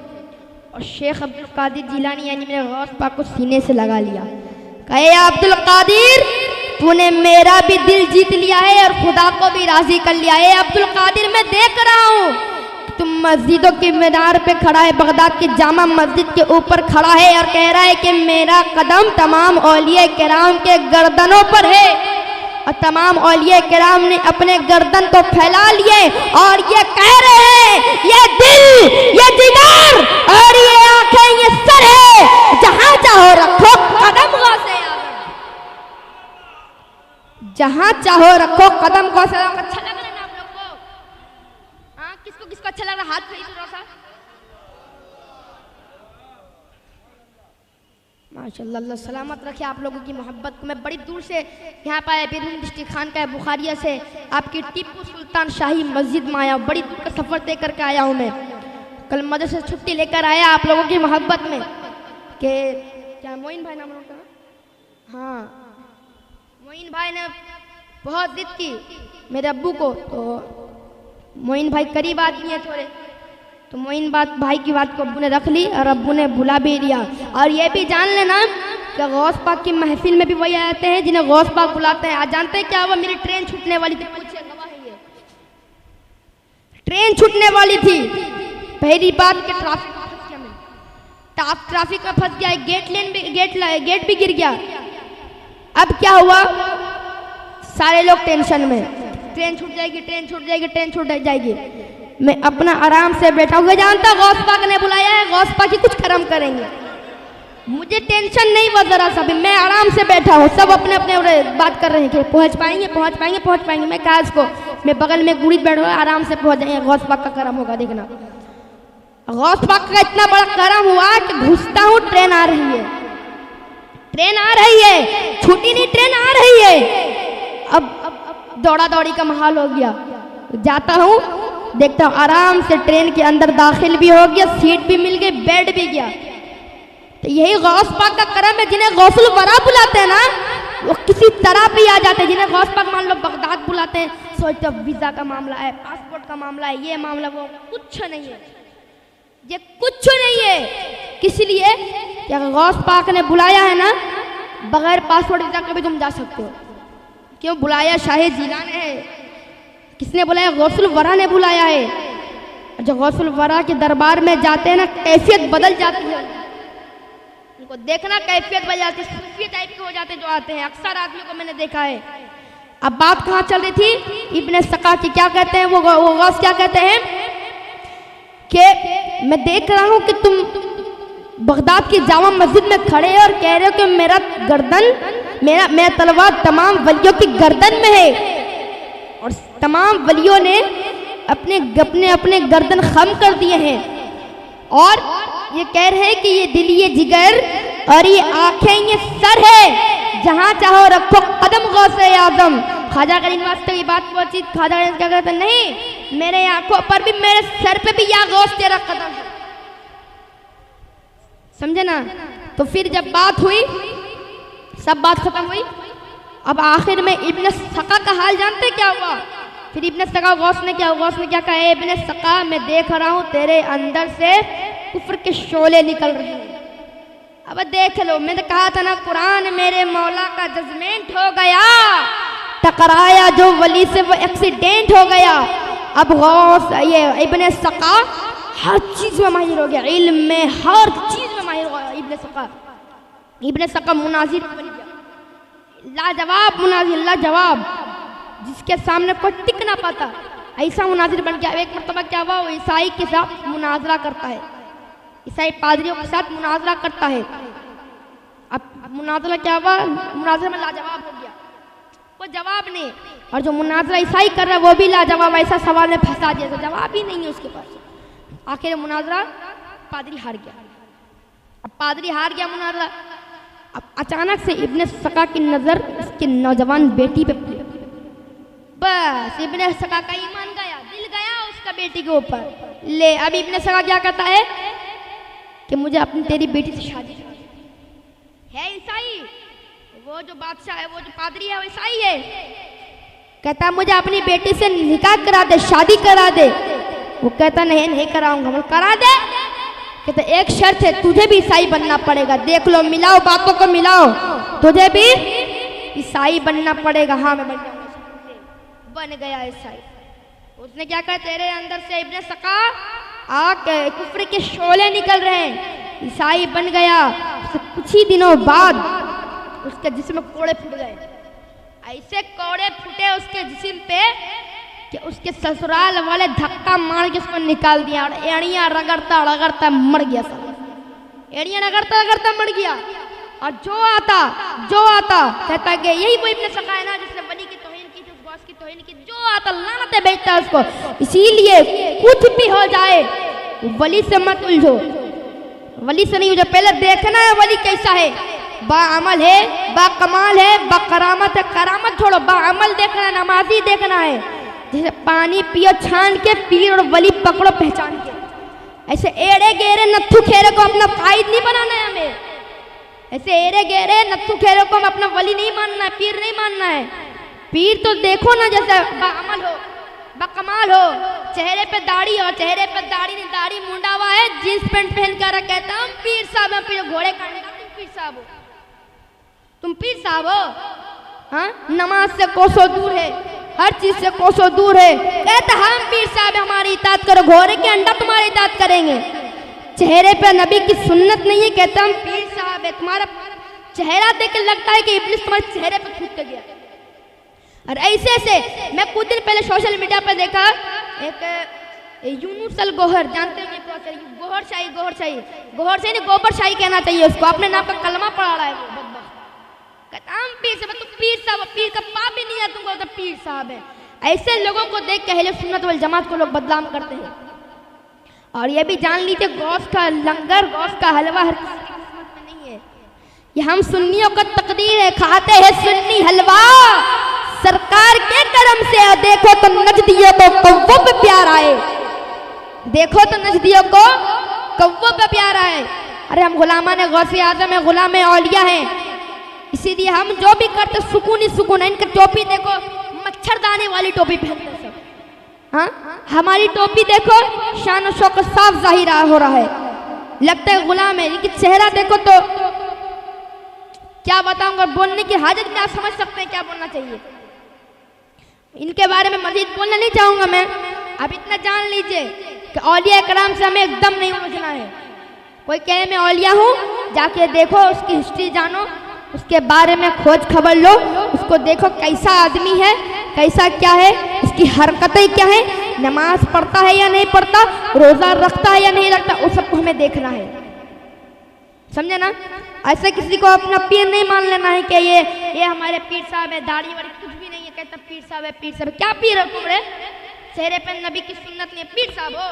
और शेख अब्दुल कादिर जिलानी यानी मेरे गौस पाक को सीने से लगा लिया। कहे अब्दुल कादिर, तूने मेरा भी दिल जीत लिया है और खुदा को भी राजी कर लिया है। अब्दुल कादिर, मैं देख रहा हूँ तुम मस्जिदों के मीनार पे खड़ा है, बगदाद की जामा मस्जिद के ऊपर खड़ा है और कह रहा है कि मेरा कदम तमाम औलिया किराम के गर्दनों पर है। और तमाम औलिया किराम ने अपने गर्दन को फैला लिए और ये कह रहे हैं ये दिल, ये जिगर और ये आंखें, ये सर है, जहां चाहो रखो कदम गौसे आजम, जहां चाहो रखो कदम गौसे आजम। अच्छा लग रहा है ना आप लोग को? हाँ, किसको किसको अच्छा लग रहा? हाथ खड़ी थोड़ा सा। माशाल्लाह, अल्लाह सलामत रखे आप लोगों की मोहब्बत को। मैं बड़ी दूर से यहाँ पर आया, बिरुन डिस्ट्रिक्ट खान का है, बुखारिया से आपकी टिप्पू सुल्तान शाही मस्जिद में आया। बड़ी दूर का सफ़र तय करके आया हूँ मैं। कल मदरसे से छुट्टी लेकर आया आप लोगों की मोहब्बत में कि क्या मोइन भाई नाम उनका? हाँ, मोइन भाई ने बहुत जिद की मेरे अब्बू को, तो मोइन भाई करीब आदमी है थोड़े, तो मोइन भाई की बात को अब्बू ने रख ली और अब्बू ने बुला भी लिया। और ये भी जान लेना कि गौस पाक की महफिल में भी वही आते हैं जिन्हें गौस पाक बुलाते हैं। आज जानते हैं क्या हुआ? मेरी ट्रेन छूटने वाली थी, पूछिए गवाह है ये, ट्रेन छूटने वाली थी। पहली बात कि ट्रैफिक में फंस गया, गेट भी गिर गया। अब क्या हुआ? सारे लोग टेंशन में, ट्रेन छूट जाएगी, ट्रेन छूट जाएगी, ट्रेन छूट जाएगी। मैं अपना आराम से बैठा हुआ, जानता गौस पाक ने बुलाया है, गौस पाक ही कुछ करम करेंगे, मुझे टेंशन नहीं हुआ जरा सा भी। मैं आराम से बैठा हूँ, सब अपने अपने बात कर रहे हैं कि पहुँच पाएंगे पहुँच पाएंगे पहुँच पाएंगे। मैं कहा इसको, मैं बगल में गुड़ी बैठा हुआ, आराम से पहुँच जाएंगे, गौस पाक का करम होगा। देखना, गौस पाक का इतना बड़ा करम हुआ कि घुसता हूँ, ट्रेन आ रही है, ट्रेन आ रही है, छुट्टी नहीं, ट्रेन आ रही है। अब दौड़ा दौड़ी का माहौल हो गया। जाता हूँ, देखता हूँ आराम से ट्रेन के अंदर दाखिल भी हो गया, सीट भी मिल गई, बेड भी गया। तो यही गौस पाक का करम है। जिन्हें गौसुल वरा बुलाते हैं ना, वो किसी तरह भी आ जाते हैं। जिन्हें गौस पाक मान लो बगदाद बुलाते हैं, सोचते वीज़ा का मामला है, पासपोर्ट का मामला है, ये मामला, वो कुछ नहीं है, ये कुछ नहीं है। किस लिए? क्या गौस पाक ने बुलाया है ना, बगैर पासपोर्ट वीज़ा के भी तुम जा सकते हो। क्यों बुलाया? शाही जिलानी है। किसने बुलाया? गौसुल वरा ने बुलाया है। जो गौसुल वरा के दरबार में जाते हैं ना, कैफियत बदल जाती है, उनको देखना कैफियत बदल जाती है, सूफी टाइप के हो जाते हैं जो आते हैं। अक्सर आदमियों को मैंने देखा है। अब बात कहाँ चल रही थी? इब्ने सका की क्या कहते हैं वो गौस क्या कहते हैं कि मैं देख रहा हूँ कि तुम बगदाद की जामा मस्जिद में खड़े और कह रहे हो कि मेरा गर्दन, मेरा तलवार तमाम वलियों की गर्दन में है, और तमाम वलियों ने अपने गर्दन खम कर दिए हैं, और ये कह रहे हैं कि ये दिल, ये जिगर और ये आंखें, ये सर है, जहां चाहो रखो कदम गौसे आजम। ख्वाजा गरीब नवाज तक ये बात पहुंची। ख्वाजा गरीब क्या कहते हैं? नहीं, मेरे आंखों पर भी, मेरे सर पे भी या गौस तेरा कदम है। समझे ना? तो फिर जब बात हुई, सब बात खत्म हुई, अब आखिर में इब्ने सका का हाल जानते क्या हुआ? फिर इब्ने सका गौस ने क्या कहा? इब्ने सका, मैं देख रहा हूँ तेरे अंदर से कुफ्र के शोले निकल रहे हैं। अब देख लो, मैंने कहा था ना, कुरान मेरे मौला का जजमेंट हो गया, टकराया जो वली से वो एक्सीडेंट हो गया। अब गौस, ये इब्ने सका हर चीज में माहिर हो गया, इल्म में हर चीज में माहिर हो गया इब्ने सका मुनाजिर बन गया, लाजवाब मुनाजिर, लाजवाब, जिसके सामने कोई टिक ना पाता, ऐसा मुनाजिर बन गया। एक मरतबा क्या हुआ, वो ईसाई के साथ मुनाजरा करता है, ईसाई पादरियों के साथ मुनाजरा करता है। अब मुनाजरा क्या हुआ, मुनाजरा में लाजवाब हो गया, वो जवाब नहीं। और जो मुनाजरा ईसाई कर रहा है वो भी लाजवाब, ऐसा सवाल में फंसा दिया तो जवाब ही नहीं है उसके पास। आखिर मुनाजरा पादरी हार गया। अब पादरी हार गया मुनाजरा। अब अचानक से इब्ने सका की नजर उसके नौजवान बेटी पे पड़ी। बस इब्ने सका का ईमान गया, दिल गया उसका बेटी के ऊपर। ले अब इब्ने सका क्या कहता है कि मुझे अपनी तेरी बेटी से शादी है। ईसाई वो जो बादशाह है, वो जो पादरी है वो ईसाई है। कहता मुझे अपनी बेटी से निकाह करा दे, शादी करा दे। वो कहता नहीं नहीं कराऊंगा। बोल करा दे। कहता एक शर्त है, तुझे भी ईसाई बनना पड़ेगा। देख लो, मिलाओ बातों को मिलाओ, तुझे भी ईसाई बनना पड़ेगा। हाँ मैं बन जाऊंगा। बन गया ईसाई। उसने क्या कहा, तेरे अंदर से इब्ने सका आग कुफ्र के शोले निकल रहे हैं। ईसाई बन गया। कुछ ही दिनों बाद उसके जिस्म में कोड़े फूट गए। ऐसे कोड़े फूटे उसके जिस्म पे कि उसके ससुराल वाले धक्का मार के उसको निकाल दिया और एड़ियां रगड़ता रगड़ता मर गया। सब एड़ियां रगड़ता रगड़ता मर गया। और जो आता कहता कि यही वो इब्ने सका है ना जिसने वली की तौहीन की थी, उस गौस की तौहीन की। जो आता लानतें बेचता है उसको। इसीलिए कुछ भी हो जाए वली से मत उलझो, वली से नहीं उलझो। पहले देखना है वली कैसा है, बाअमल है, बाकमाल है, बाकरामत है। करामत छोड़ो, बाअमल देखना है, नमाजी देखना है। जैसे पानी पियो छान के, पीर और वली पकड़ो पहचान के। ऐसे एड़े गेरे नत्थु खेरे को अपना कायद नहीं बनाना है हमें। ऐसे एड़े गेरे नत्थु खेरे को हम अपना वली नहीं मानना है, पीर नहीं मानना है। पीर तो देखो ना जैसे बाअमल हो, बाकमाल हो, चेहरे पे दाढ़ी हो, चेहरे पे दाढ़ी नहीं, दाढ़ी मुंडा हुआ है, जींस पैंट पहन कर कहता हम पीर साहब हैं। पीर घोड़े का तुम पीर साहब हो, तुम पीर साहब हो। हाँ, नमाज से कोसों दूर है, हर चीज से कोसों दूर है। कहता हम पीर साहब हमारी इताअत करो, घोड़े के अंडा तुम्हारी इताअत करेंगे। चेहरे पे नबी की सुन्नत नहीं है, कहता हम पीर साहब है। तुम्हारा चेहरा देख के लगता है कि इब्लिस तुम्हारे चेहरे पे थूक गया। और ऐसे मैं कुछ दिन पहले सोशल मीडिया पर देखा, एक यूनुसल गोहर, जानते होंगे गोहर शाही नहीं, गोबर शाही कहना चाहिए उसको। अपने नाम का कलमा पढ़ा रहा है वो बदबख्त। कहता हम पीर साहब, तुम पीर साहब, पीर का पाप भी नहीं है तुमको, तो पीर साहब है। ऐसे लोगों को देख के अहले सुन्नत वल जमात को लोग बदनाम करते हैं। और ये भी जान लीजिए, गौस का लंगर, गौस का हलवा हर किसी की किस्मत में नहीं है। ये हम सुन्नियों का तकदीर है, खाते हैं सुन्नी हलवा सरकार के करम से। देखो तो नजदियों को कव्वों पे प्यार आए, देखो तो नजदियों को कव्वों पे प्यार आए। अरे हम गुलामान गौसे आजम है, गुलाम औलिया हैं। इसीलिए हम जो भी करते सुकून ही सुकून है। इनका टोपी देखो, मच्छरदानी वाली टोपी पहनते हैं सब। हाँ, हमारी टोपी देखो, शान और शौकत साफ जाहिर हो रहा है, लगता है गुलाम है। इनकी चेहरा देखो तो क्या बताऊंगा, बोलने की हाजत में आप समझ सकते हैं क्या बोलना चाहिए। इनके बारे में मजीद बोलना नहीं चाहूंगा मैं। अब इतना जान लीजिए कि औलिया कराम से हमें एकदम नहीं उलझना है। कोई कहे मैं औलिया हूँ, जाके देखो, उसकी हिस्ट्री जानो, उसके बारे में खोज खबर लो, उसको देखो कैसा आदमी है, कैसा क्या है, उसकी हरकतें क्या है, नमाज पढ़ता है या नहीं पढ़ता, रोजा रखता है या नहीं रखता, उस सबको हमें देखना है। समझे ना। ऐसे किसी को अपना पीर नहीं मान लेना है कि ये हमारे पीर साहब है, दाढ़ी वाड़ी कुछ भी नहीं है, कहता पीर साहब है, पीर साहब है। क्या पीर हो तुम रे? चेहरे पे नबी की सुन्नत नहीं है, पीर साहब हो?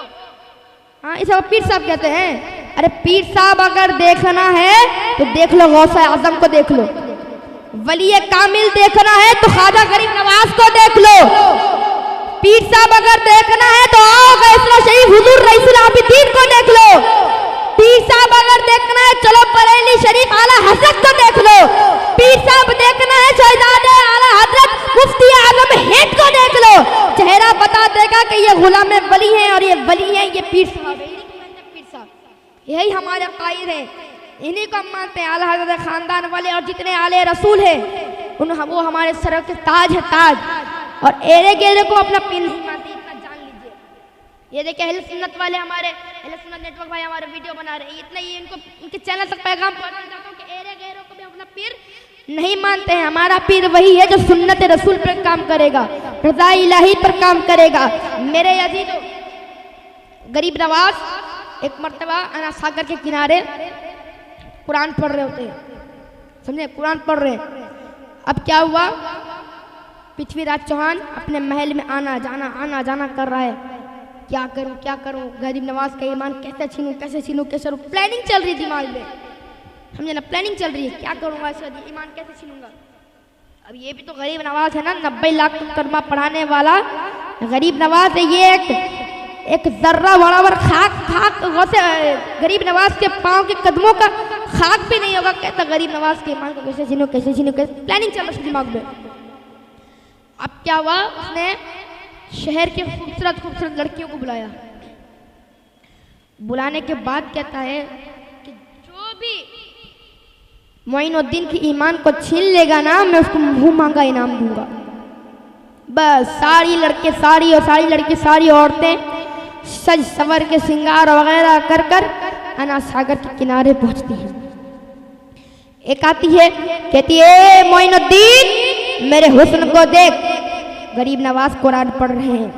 हाँ, इसे पीर साहब कहते हैं। अरे पीर साहब अगर देखना है तो देख लो, गौसे आजम को देख लो। वली कामिल देखना है तो ख्वाजा गरीब नवाज को देख लो। पीर साहब अगर देखना है तो आओ गैसला शरीफ हुजूर रईसुल आबिदीन को देख लो। पीर साहब अगर देखना है चलो बरेली शरीफ आला हजरत को देख लो। पीर साहब देखना है शहजादे आला हजरत मुफ्ती आजम हिंद को देख लो। चेहरा बता देगा कि ये गुलाम वली है और ये वली है, ये पीर साहब है। पीर साहब यही हमारे कायद है, इन्हीं को हम मानते हैं। आला हजरत खानदान वाले और जितने आले रसूल है वो हमारे सर के ताज है, ताज। और एरे गेरे को अपना पीर नहीं मानते, इतना जान लीजिए। ये देखिए अहले सुन्नत वाले, हमारे अहले सुन्नत नेटवर्क भाई हमारे वीडियो बना रहे हैं, इतना ही इनको इनके चैनल तक पैगाम पहुंचाना चाहता हूँ कि एरे गेरों को भी अपना पीर नहीं मानते हैं। हमारा पीर वही है जो सुन्नत रसूल पर काम करेगा, रज़ा इलाही पर काम करेगा। मेरे अजीजों, गरीब नवाज एक मर्तबा अना सागर के किनारे कुरान पढ़ रहे होते हैं। समझे, कुरान पढ़ रहे हैं। अब क्या हुआ, पृथ्वीराज चौहान अपने महल में आना जाना कर रहा है। क्या करूं, गरीब नवाज का ईमान कैसे छीनूं, प्लानिंग चल रही दिमाग में, समझे ना, प्लानिंग चल रही है, क्या करूंगा इसका ईमान कैसे छीनूंगा। अब ये भी तो गरीब नवाज है ना, 90 लाख कलमा पढ़ाने वाला गरीब नवाज है। ये एक जर्रा बराबर खाक वैसे गरीब नवाज के पाँव के कदमों का खाक भी नहीं होगा। कहता गरीब नवाज के ईमान को कैसे छीनूं, प्लानिंग चल रही दिमाग में। अब क्या हुआ, उसने शहर के खूबसूरत लड़कियों को बुलाया। बुलाने के बाद कहता है कि जो भी मोइनुद्दीन की ईमान को छीन लेगा ना, मैं उसको मुंह मांगा इनाम दूंगा। बस सारी लड़के सारी और सारी लड़की सारी औरतें सज सवर के श्रृंगार वगैरह कर अनाथ सागर के किनारे पहुंचती हैं। एक आती है, कहती है मोइनुद्दीन मेरे हुस्न को देख। गरीब नवाज कुरान पढ़ रहे हैं,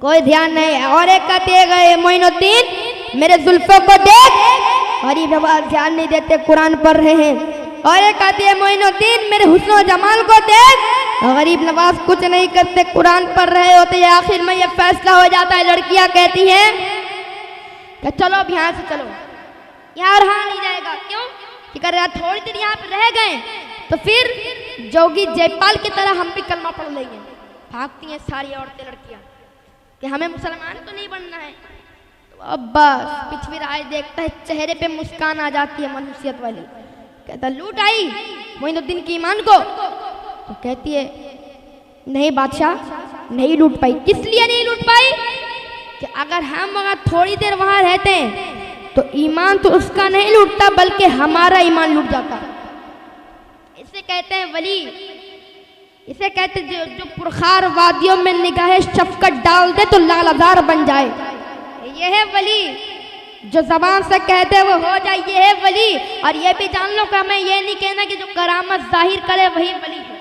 कोई ध्यान नहीं। और एक कहती है मोइनुद्दीन मेरे जुल्फों को देख। गरीब नवाज ध्यान नहीं देते, कुरान पढ़ रहे हैं। और एक कहती है मोइनुद्दीन मेरे हुस्न और जमाल को देख। गरीब नवाज कुछ नहीं करते, कुरान पढ़ रहे होते हैं। आखिर में ये फैसला हो जाता है। लड़कियां कहती हैं कि चलो अब यहाँ से चलो, यहाँ रहा नहीं जाएगा। क्यों कि कर थोड़ी देर यहाँ पे रह गए तो फिर जोगी जयपाल की तरह हम भी कलमा पढ़ लेंगे। भागती हैं सारी औरतें लड़कियां कि हमें मुसलमान तो नहीं बनना है। तो अब बस पृथ्वीराज देखता है, चेहरे पे मुस्कान आ जाती है मनुष्यत वाली। कहता लूट आई मोइनुद्दीन की ईमान को। तो कहती है नहीं बादशाह, नहीं लूट पाई। किस लिए नहीं लूट पाई कि अगर हम वहाँ थोड़ी देर वहाँ रहते हैं तो ईमान तो उसका नहीं लूटता बल्कि हमारा ईमान लूट जाता। इसे कहते हैं वली, इसे कहते जो पुरखार वादियों में निगाहे शफकत डाल दे तो लालजार बन जाए। यह है वली, जो जबान से कहते वो हो जाए, ये है वली। और ये भी जान लो कि हमें ये नहीं कहना कि जो करामत जाहिर करे वही वली है,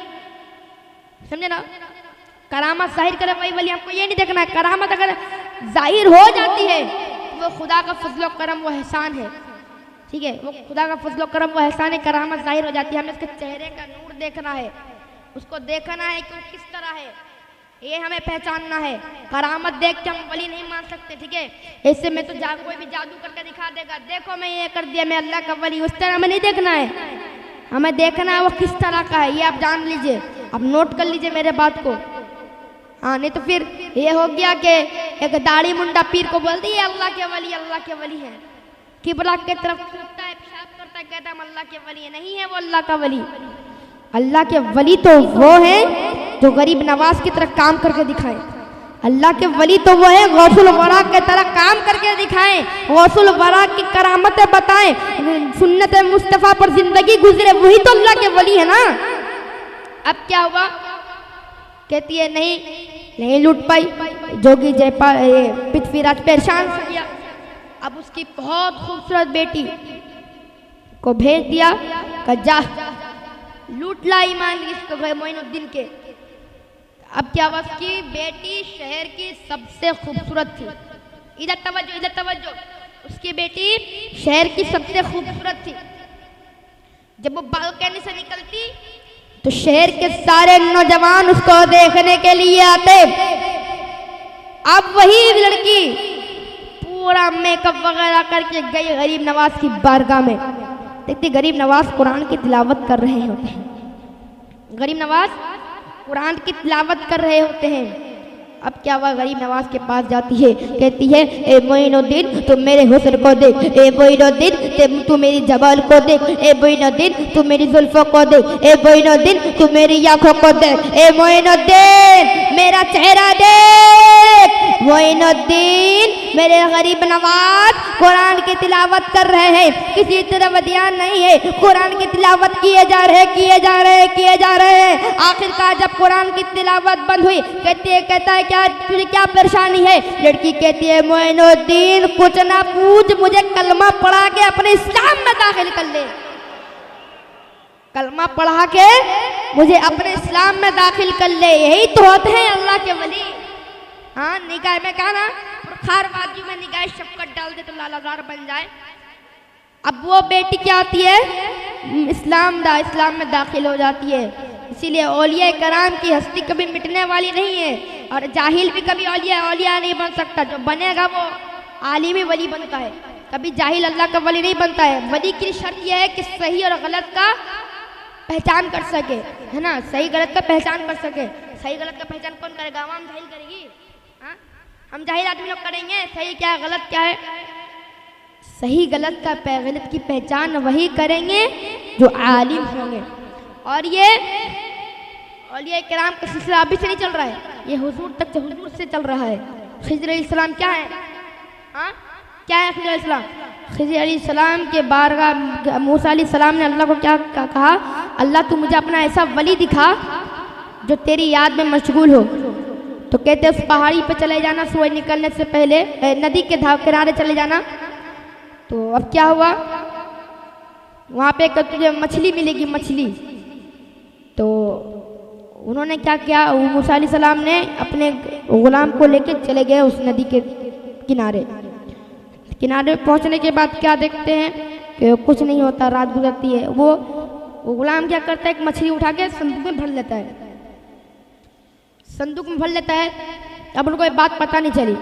समझे ना। करामत जाहिर करे वही वली, हमको ये नहीं देखना है। करामत अगर जाहिर हो जाती है वो खुदा का फजलो करम वो एहसान है, ठीक है, वो खुदा का फजलो करम वो एहसान है। करामत जाहिर हो जाती है, हमें उसके चेहरे का नूर देखना है, उसको देखना है कि वो किस तरह है, ये हमें पहचानना है। करामत देख के हम वली नहीं मान सकते, ठीक है। ऐसे में तो कोई भी जादू करके दिखा देगा, देखो मैं ये कर दिया, मैं अल्लाह का वली, उस तरह हमें नहीं देखना है। हमें देखना है वो किस तरह का है, ये आप जान लीजिए, आप नोट कर लीजिए मेरे बात को। हाँ, नहीं तो फिर ये हो गया कि एक दाढ़ी मुंडा पीर को बोल दिए अल्लाह के वली है, किबला के तरफ छूटता है, पेशाब करता है, कहता है अल्लाह के वली है। नहीं है वो अल्लाह का वली। अल्लाह के वली तो वो है जो गरीब नवाज की तरह काम करके दिखाए। अल्लाह के वली तो वो है गौसुल वरा के तरह काम करके दिखाएं, गौसुल वरा की करामतें बताएं, सुन्नत मुस्तफ़ा पर जिंदगी गुजरे, वही तो अल्लाह के वली है ना। अब क्या हुआ, कहती है नहीं लूट पाई। जोगी जयपाल पृथ्वीराज परेशान हो गया। अब उसकी बहुत खूबसूरत बेटी को भेज दिया कि जा लूट ला ईमान इसको मोइनुद्दीन के। अब क्या हुआ, उसकी बेटी शहर की सबसे खूबसूरत थी। इधर तवज्जो, उसकी बेटी शहर की सबसे खूबसूरत थी। जब वो बालकनी से निकलती तो शहर के सारे नौजवान उसको देखने के लिए आते। अब वही लड़की पूरा मेकअप वगैरह करके गई गरीब नवाज की बारगाह में। देखते गरीब नवाज कुरान की तिलावत कर रहे होते हैं, गरीब नवाज कुरान की तिलावत कर रहे होते हैं। अब क्या हुआ, गरीब नवाज के पास जाती है, कहती है ए मोइनुद्दीन तू मेरे हुस्न को देख, ए मोइनुद्दीन तू मेरी जबाल को देख, ए मोइनुद्दीन तू मेरी जुल्फों को देख, ए मोइनुद्दीन तू मेरी आंखों को देख, ए मोइनुद्दीन मेरा चेहरा देख। मोइनुद्दीन मेरे गरीब नवाज कुरान की तिलावत कर रहे हैं, किसी तरफ ध्यान नहीं है, कुरान की तिलावत किए जा रहे हैं। आखिरकार जब कुरान की तिलावत बंद हुई, कहता है क्या तुझे क्या परेशानी है। लड़की कहती है मोइनुद्दीन कुछ ना पूछ, मुझे कलमा पढ़ा के अपने इस्लाम में दाखिल कर ले, कलमा पढ़ा के मुझे अपने इस्लाम में दाखिल कर ले। यही तो होते हैं अल्लाह के वली। हाँ, निगाह में कहा ना, खार वादी में निगाह शफकत डाल दे तो लालाजार बन जाए। अब वो बेटी क्या आती है, इस्लाम में दाखिल हो जाती है। इसीलिए औलिया कराम की हस्ती कभी मिटने वाली नहीं है, और जाहिल भी कभी औलिया नहीं बन सकता। जो बनेगा वो आलिम वली बनता है, कभी जाहिल अल्लाह का वली नहीं बनता है। वली की शर्त यह है कि सही और गलत का पहचान कर सके, है ना, सही गलत का पहचान कर सके। सही गलत का पहचान कौन करेगा? आवाम जाहिल करेगी, हाँ? हम जाहिल आदमी लोग करेंगे सही क्या है गलत क्या है। सही गलत की पहचान वही करेंगे जो आलिम होंगे। और ये औलिया किराम का सिलसिला अभी से नहीं चल रहा है, ये हुजूर तक हुजूर से चल रहा है। खिज़र अलैहिस्सलाम क्या है? हाँ, क्या है खिज़र अलैहिस्सलाम? खिज़र अलैहिस्सलाम के बारगाह मूसा अलैहिस्सलाम ने अल्लाह को क्या कहा? अल्लाह तू मुझे अपना ऐसा वली दिखा जो तेरी याद में मशगूल हो। तो कहते उस पहाड़ी पे चले जाना, सूरज निकलने से पहले नदी के किनारे चले जाना। तो अब क्या हुआ, वहाँ पे तुझे मछली मिलेगी, मछली। तो उन्होंने क्या किया, मूसा अलैहिस्सलाम ने अपने गुलाम को लेके चले गए उस नदी के किनारे। किनारे पहुँचने के बाद क्या देखते हैं कि कुछ नहीं होता, रात गुजरती है। वो गुलाम क्या करता है, एक मछली उठा के संदूक में भर लेता है, संदूक में भर लेता है। अब उनको ये बात पता नहीं चली,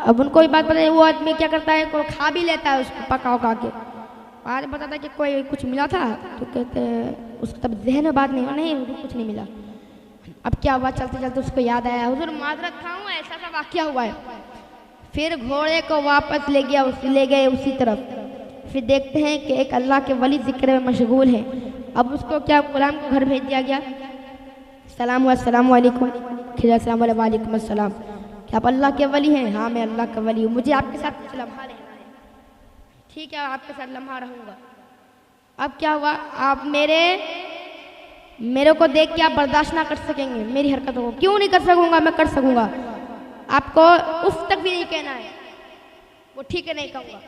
अब उनको ये बात पता है। वो आदमी क्या करता है, कोई खा भी लेता है उसको पका उका के। आज बताता है कि कोई कुछ मिला था, तो कहते हैं उसको तब जहन में बात नहीं कुछ नहीं मिला। अब क्या हुआ, चलते चलते उसको याद आया, हुजूर माजरत खाऊं, ऐसा सा वाक़या हुआ है। फिर घोड़े को वापस ले गए उसी तरफ। फिर देखते हैं कि एक अल्लाह के वली जिक्र में मशगूल है। अब उसको क्या गुलाम को घर भेज दिया गया। अस्सलाम वालेकुम, वालेकुम अस्सलाम, क्या आप अल्लाह के वली हैं? हाँ मैं अल्लाह का वली हूँ, मुझे आपके साथ कुछ लम्हा रहना है। ठीक है, आपके साथ लम्हा रहूँगा। अब क्या हुआ, आप मेरे को देख के आप बर्दाश्त ना कर सकेंगे मेरी हरकतों को। क्यों नहीं कर सकूँगा, मैं कर सकूँगा। आपको उस तक भी नहीं कहना है, वो ठीक है नहीं कहूँगा।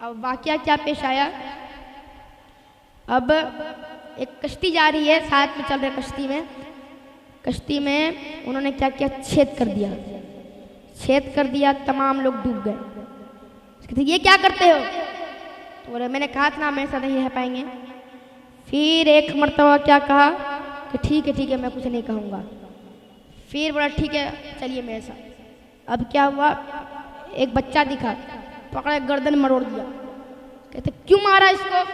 अब वाक़या क्या पेश आया, अब एक कश्ती जा रही है, साथ में चल रहे कश्ती में उन्होंने क्या किया, छेद कर दिया, तमाम लोग डूब गए। कहते ये क्या करते हो? तो बोले मैंने कहा था ना मेरे साथ नहीं रह पाएंगे। फिर एक मरतबा क्या कहा कि ठीक है मैं कुछ नहीं कहूँगा। फिर बोला ठीक है चलिए मेरे साथ। अब क्या हुआ, एक बच्चा दिखा, पकड़े गर्दन मरोड़ दिया। कहते क्यों मारा इसको?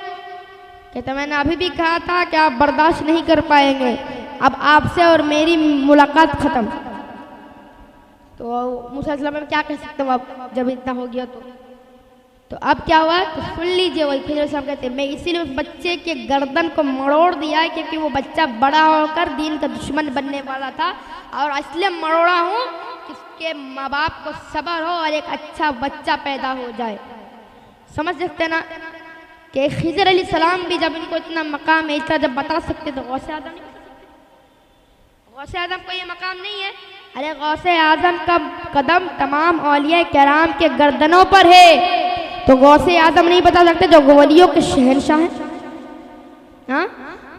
कहते मैंने अभी भी कहा था कि आप बर्दाश्त नहीं कर पाएंगे, अब आपसे और मेरी मुलाकात खत्म। तो मूसा अलैहिस्सलाम में क्या कह सकते हो आप, जब इतना हो गया तो अब क्या हुआ, तो सुन लीजिए। वही खिज़र साहब कहते मैं इसीलिए उस बच्चे के गर्दन को मरोड़ दिया क्योंकि वो बच्चा बड़ा होकर दीन का दुश्मन बनने वाला था, और इसलिए मरोड़ा हूँ कि उसके माँ बाप को सब्र हो और एक अच्छा बच्चा पैदा हो जाए। समझ सकते ना कि खिज़र अलैहिस्सलाम भी जब इनको इतना मकाम है, इतना जब बता सकते तो गौसे आज़म नहीं बता सकते। गौसे आज़म को ये मकाम नहीं है। अरे गौसे आज़म का कदम तमाम औलिया किराम के गर्दनों पर है, तो गौसे आज़म नहीं बता सकते जो वलियों के शहंशाह हैं। हाँ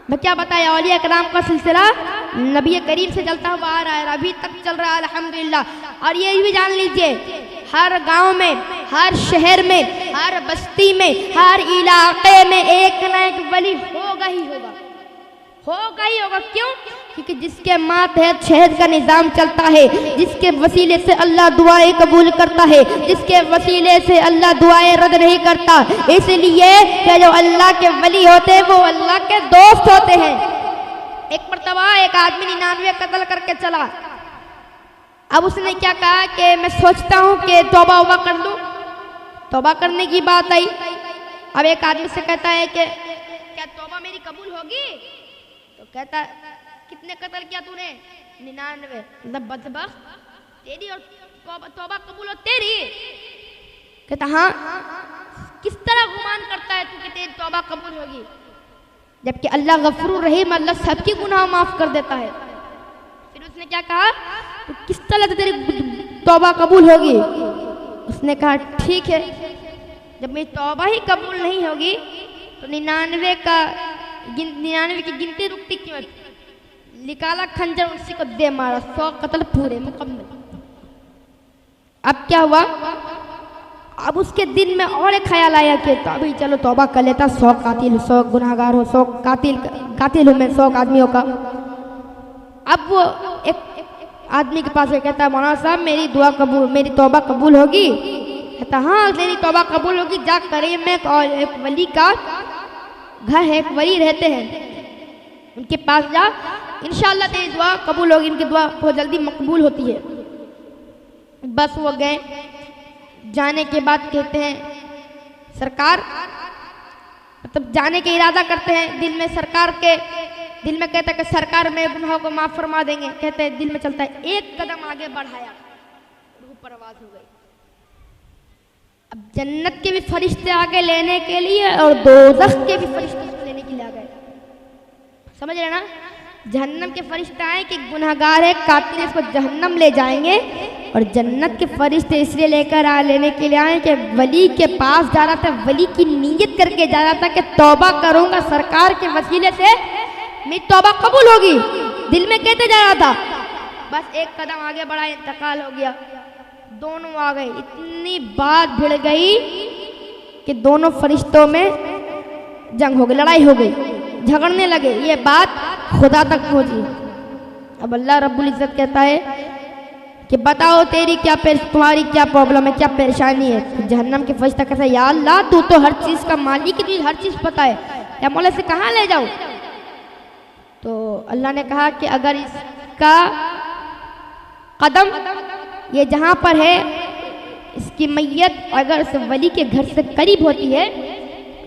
मैं क्या बताया, औलिया किराम का सिलसिला नबी करीम से चलता हुआ आ रहा है, अभी तक चल रहा है अल्हम्दुलिल्लाह। और ये भी जान लीजिए, हर गांव में, हर शहर में, हर बस्ती में, हर इलाके में एक ना एक वली होगा ही होगा। क्यों? क्योंकि जिसके मातहत शहद का निज़ाम चलता है, जिसके वसीले से अल्लाह दुआएं कबूल करता है, जिसके वसीले से अल्लाह दुआएं रद्द नहीं करता। इसलिए कि जो अल्लाह के वली होते हैं वो अल्लाह के दोस्त होते हैं। एक मरतबा एक आदमी 99 कत्ल करके चला। अब उसने क्या कहा कि मैं सोचता हूँ कि तौबा कर लूँ। तौबा करने की बात आई। अब एक आदमी से कहता है कि क्या तौबा मेरी कबूल होगी? तो कहता कितने कत्ल किया तूने? 99। मतलब बदबख्त तेरी और तौबा कबूल हो तेरी? कहता हाँ। किस तरह गुमान करता है तू कि तेरी तौबा कबूल होगी, जबकि अल्लाह गफूर रहीम, अल्लाह सबकी गुनाह माफ कर देता है। फिर उसने क्या कहा, तो किस तरह से तेरी तौबा कबूल होगी? उसने कहा ठीक है, जब मेरी तौबा ही कबूल नहीं होगी तो 99 की गिनती रुकती क्यों? निकाला खंजर, उसी को दे मारा, 100 कत्ल पूरे मुकम्मल। अब क्या हुआ, अब उसके दिल में और एक ख्याल आया कि तो अभी चलो तौबा कर लेता, 100 कातिल, 100 गुनाहगार हो, 100 कातिल हूँ मैं 100 आदमियों का। अब वो एक आदमी के पास कहता है, मौलाना साहब मेरी दुआ कबूल, मेरी तौबा कबूल होगी? कहता हाँ तेरी तौबा कबूल होगी, जा करीम में एक वली का घर है, एक वली रहते हैं, उनके पास जा, इंशाअल्लाह तेरी दुआ कबूल होगी। इनकी दुआ बहुत जल्दी मकबूल होती है। बस वो गए, जाने के बाद कहते हैं सरकार, मतलब जाने के इरादा करते हैं दिल में, सरकार के दिल में कहता है कि सरकार मेरे गुनाहों को माफ फरमा देंगे। कहते हैं दिल में चलता है, एक कदम आगे बढ़ाया, रूह परवाज हो गई। अब जन्नत के भी फरिश्ते आगे लेने के लिए और दोज़ख के भी फरिश्ते लेने के लिए आ गए। समझ रहे ना? जहन्नम के फरिश्ते आए कि गुनाहगार है, कातिल है, इसको जहन्नम ले जाएंगे, और जन्नत के फरिश्ते इसलिए लेकर लेने के लिए आए कि वली के पास जा रहा था, वली की नीयत करके जा रहा था कि तौबा करूंगा सरकार के वसीले से, मेरी तौबा कबूल होगी, दिल में कहते जा रहा था। बस एक कदम आगे बढ़ा, इंतकाल हो गया, दोनों आ गए। इतनी बात भिड़ गई कि दोनों फरिश्तों में जंग हो गई, लड़ाई हो गई, झगड़ने लगे। ये बात खुदा तक पहुंची। अब अल्लाह रब्बुल इज़्ज़त कहता है कि बताओ तुम्हारी क्या प्रॉब्लम है, क्या परेशानी है? तो जहन्नम के फरिश्ता कहता है, या अल्लाह तू तो हर चीज़ का मालिक है, तुझे हर चीज़ पता है, या मौला से कहाँ ले जाऊँ? तो अल्लाह ने कहा कि अगर इसका कदम ये जहाँ पर है, इसकी मैयत अगर उस वली के घर से करीब होती है,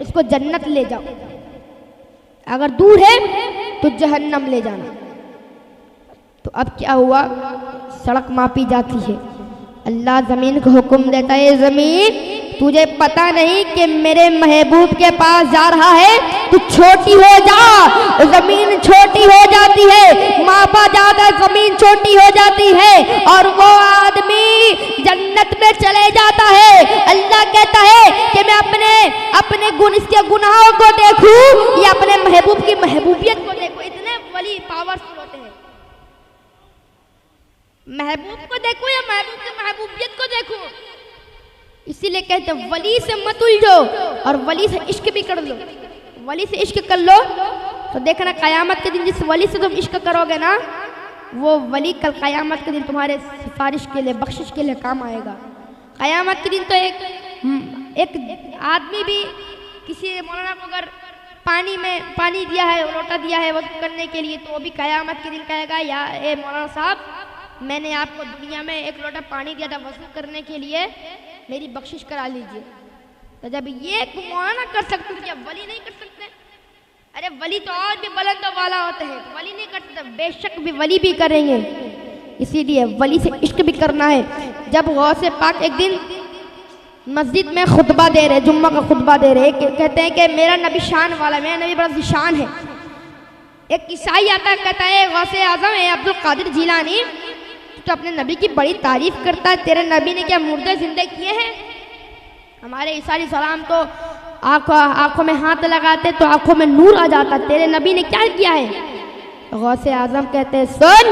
उसको जन्नत ले जाओ, अगर दूर है तो जहन्नम ले जाना। तो अब क्या हुआ, सड़क मापी जाती है, अल्लाह ज़मीन को हुक्म देता है, ज़मीन तुझे पता नहीं कि मेरे महबूब के पास जा रहा है, तू छोटी हो जा। ज़मीन छोटी हो जाती है, मापा जाता है, ज़मीन छोटी हो जाती है, और वो आदमी जन्नत में चले जाता है। अल्लाह कहता है कि मैं इसके गुनाहों को देखूं या अपने महबूब की महबूबियत को देखूं। इतने वली पावरफुल होते हैं, महबूब को देखो या महबूब की महबूबियत को देखो। इसीलिए कहते हैं वली से मत उलझो, और वली से इश्क भी कर लो। वली से इश्क कर लो तो देखना कयामत के दिन जिस वली से तुम इश्क करोगे ना, वो वली कल कयामत के दिन तुम्हारे सिफारिश के लिए, बख्शिश के लिए काम आएगा। कयामत के दिन तो एक आदमी भी किसी मौलाना को अगर पानी दिया है, लोटा दिया है वज़ू करने के लिए, तो वो भी कयामत के दिन कहेगा, या ए मौलाना साहब, मैंने आपको दुनिया में एक लोटा पानी दिया था वज़ू करने के लिए, मेरी बख्शिश करा लीजिए। तो जब ये मौलाना कर सकते हैं, क्या वली नहीं कर सकते? अरे वली तो और भी बुलंद वाला होते हैं, वली नहीं कर सकते, बेशक भी वली भी करेंगे। इसीलिए वली से इश्क भी करना है। जब गौसे पाक एक दिन मस्जिद में खुतबा दे रहे, जुम्मा का खुतबा दे रहे, कहते हैं कि मेरा नबी शान वाला, मेरा नबी बड़ा शान है। एक ईसाई आता है, कहता है गौसे आज़म है अब्दुल कादिर जिलानी, तो अपने नबी की बड़ी तारीफ करता है, तेरे नबी ने क्या मुर्दे जिंदे किए हैं? हमारे ईसा सलाम तो आंखों में हाथ लगाते तो आंखों में नूर आ जाता, तेरे नबी ने क्या किया है? तो गौसे आज़म कहते हैं, सुन,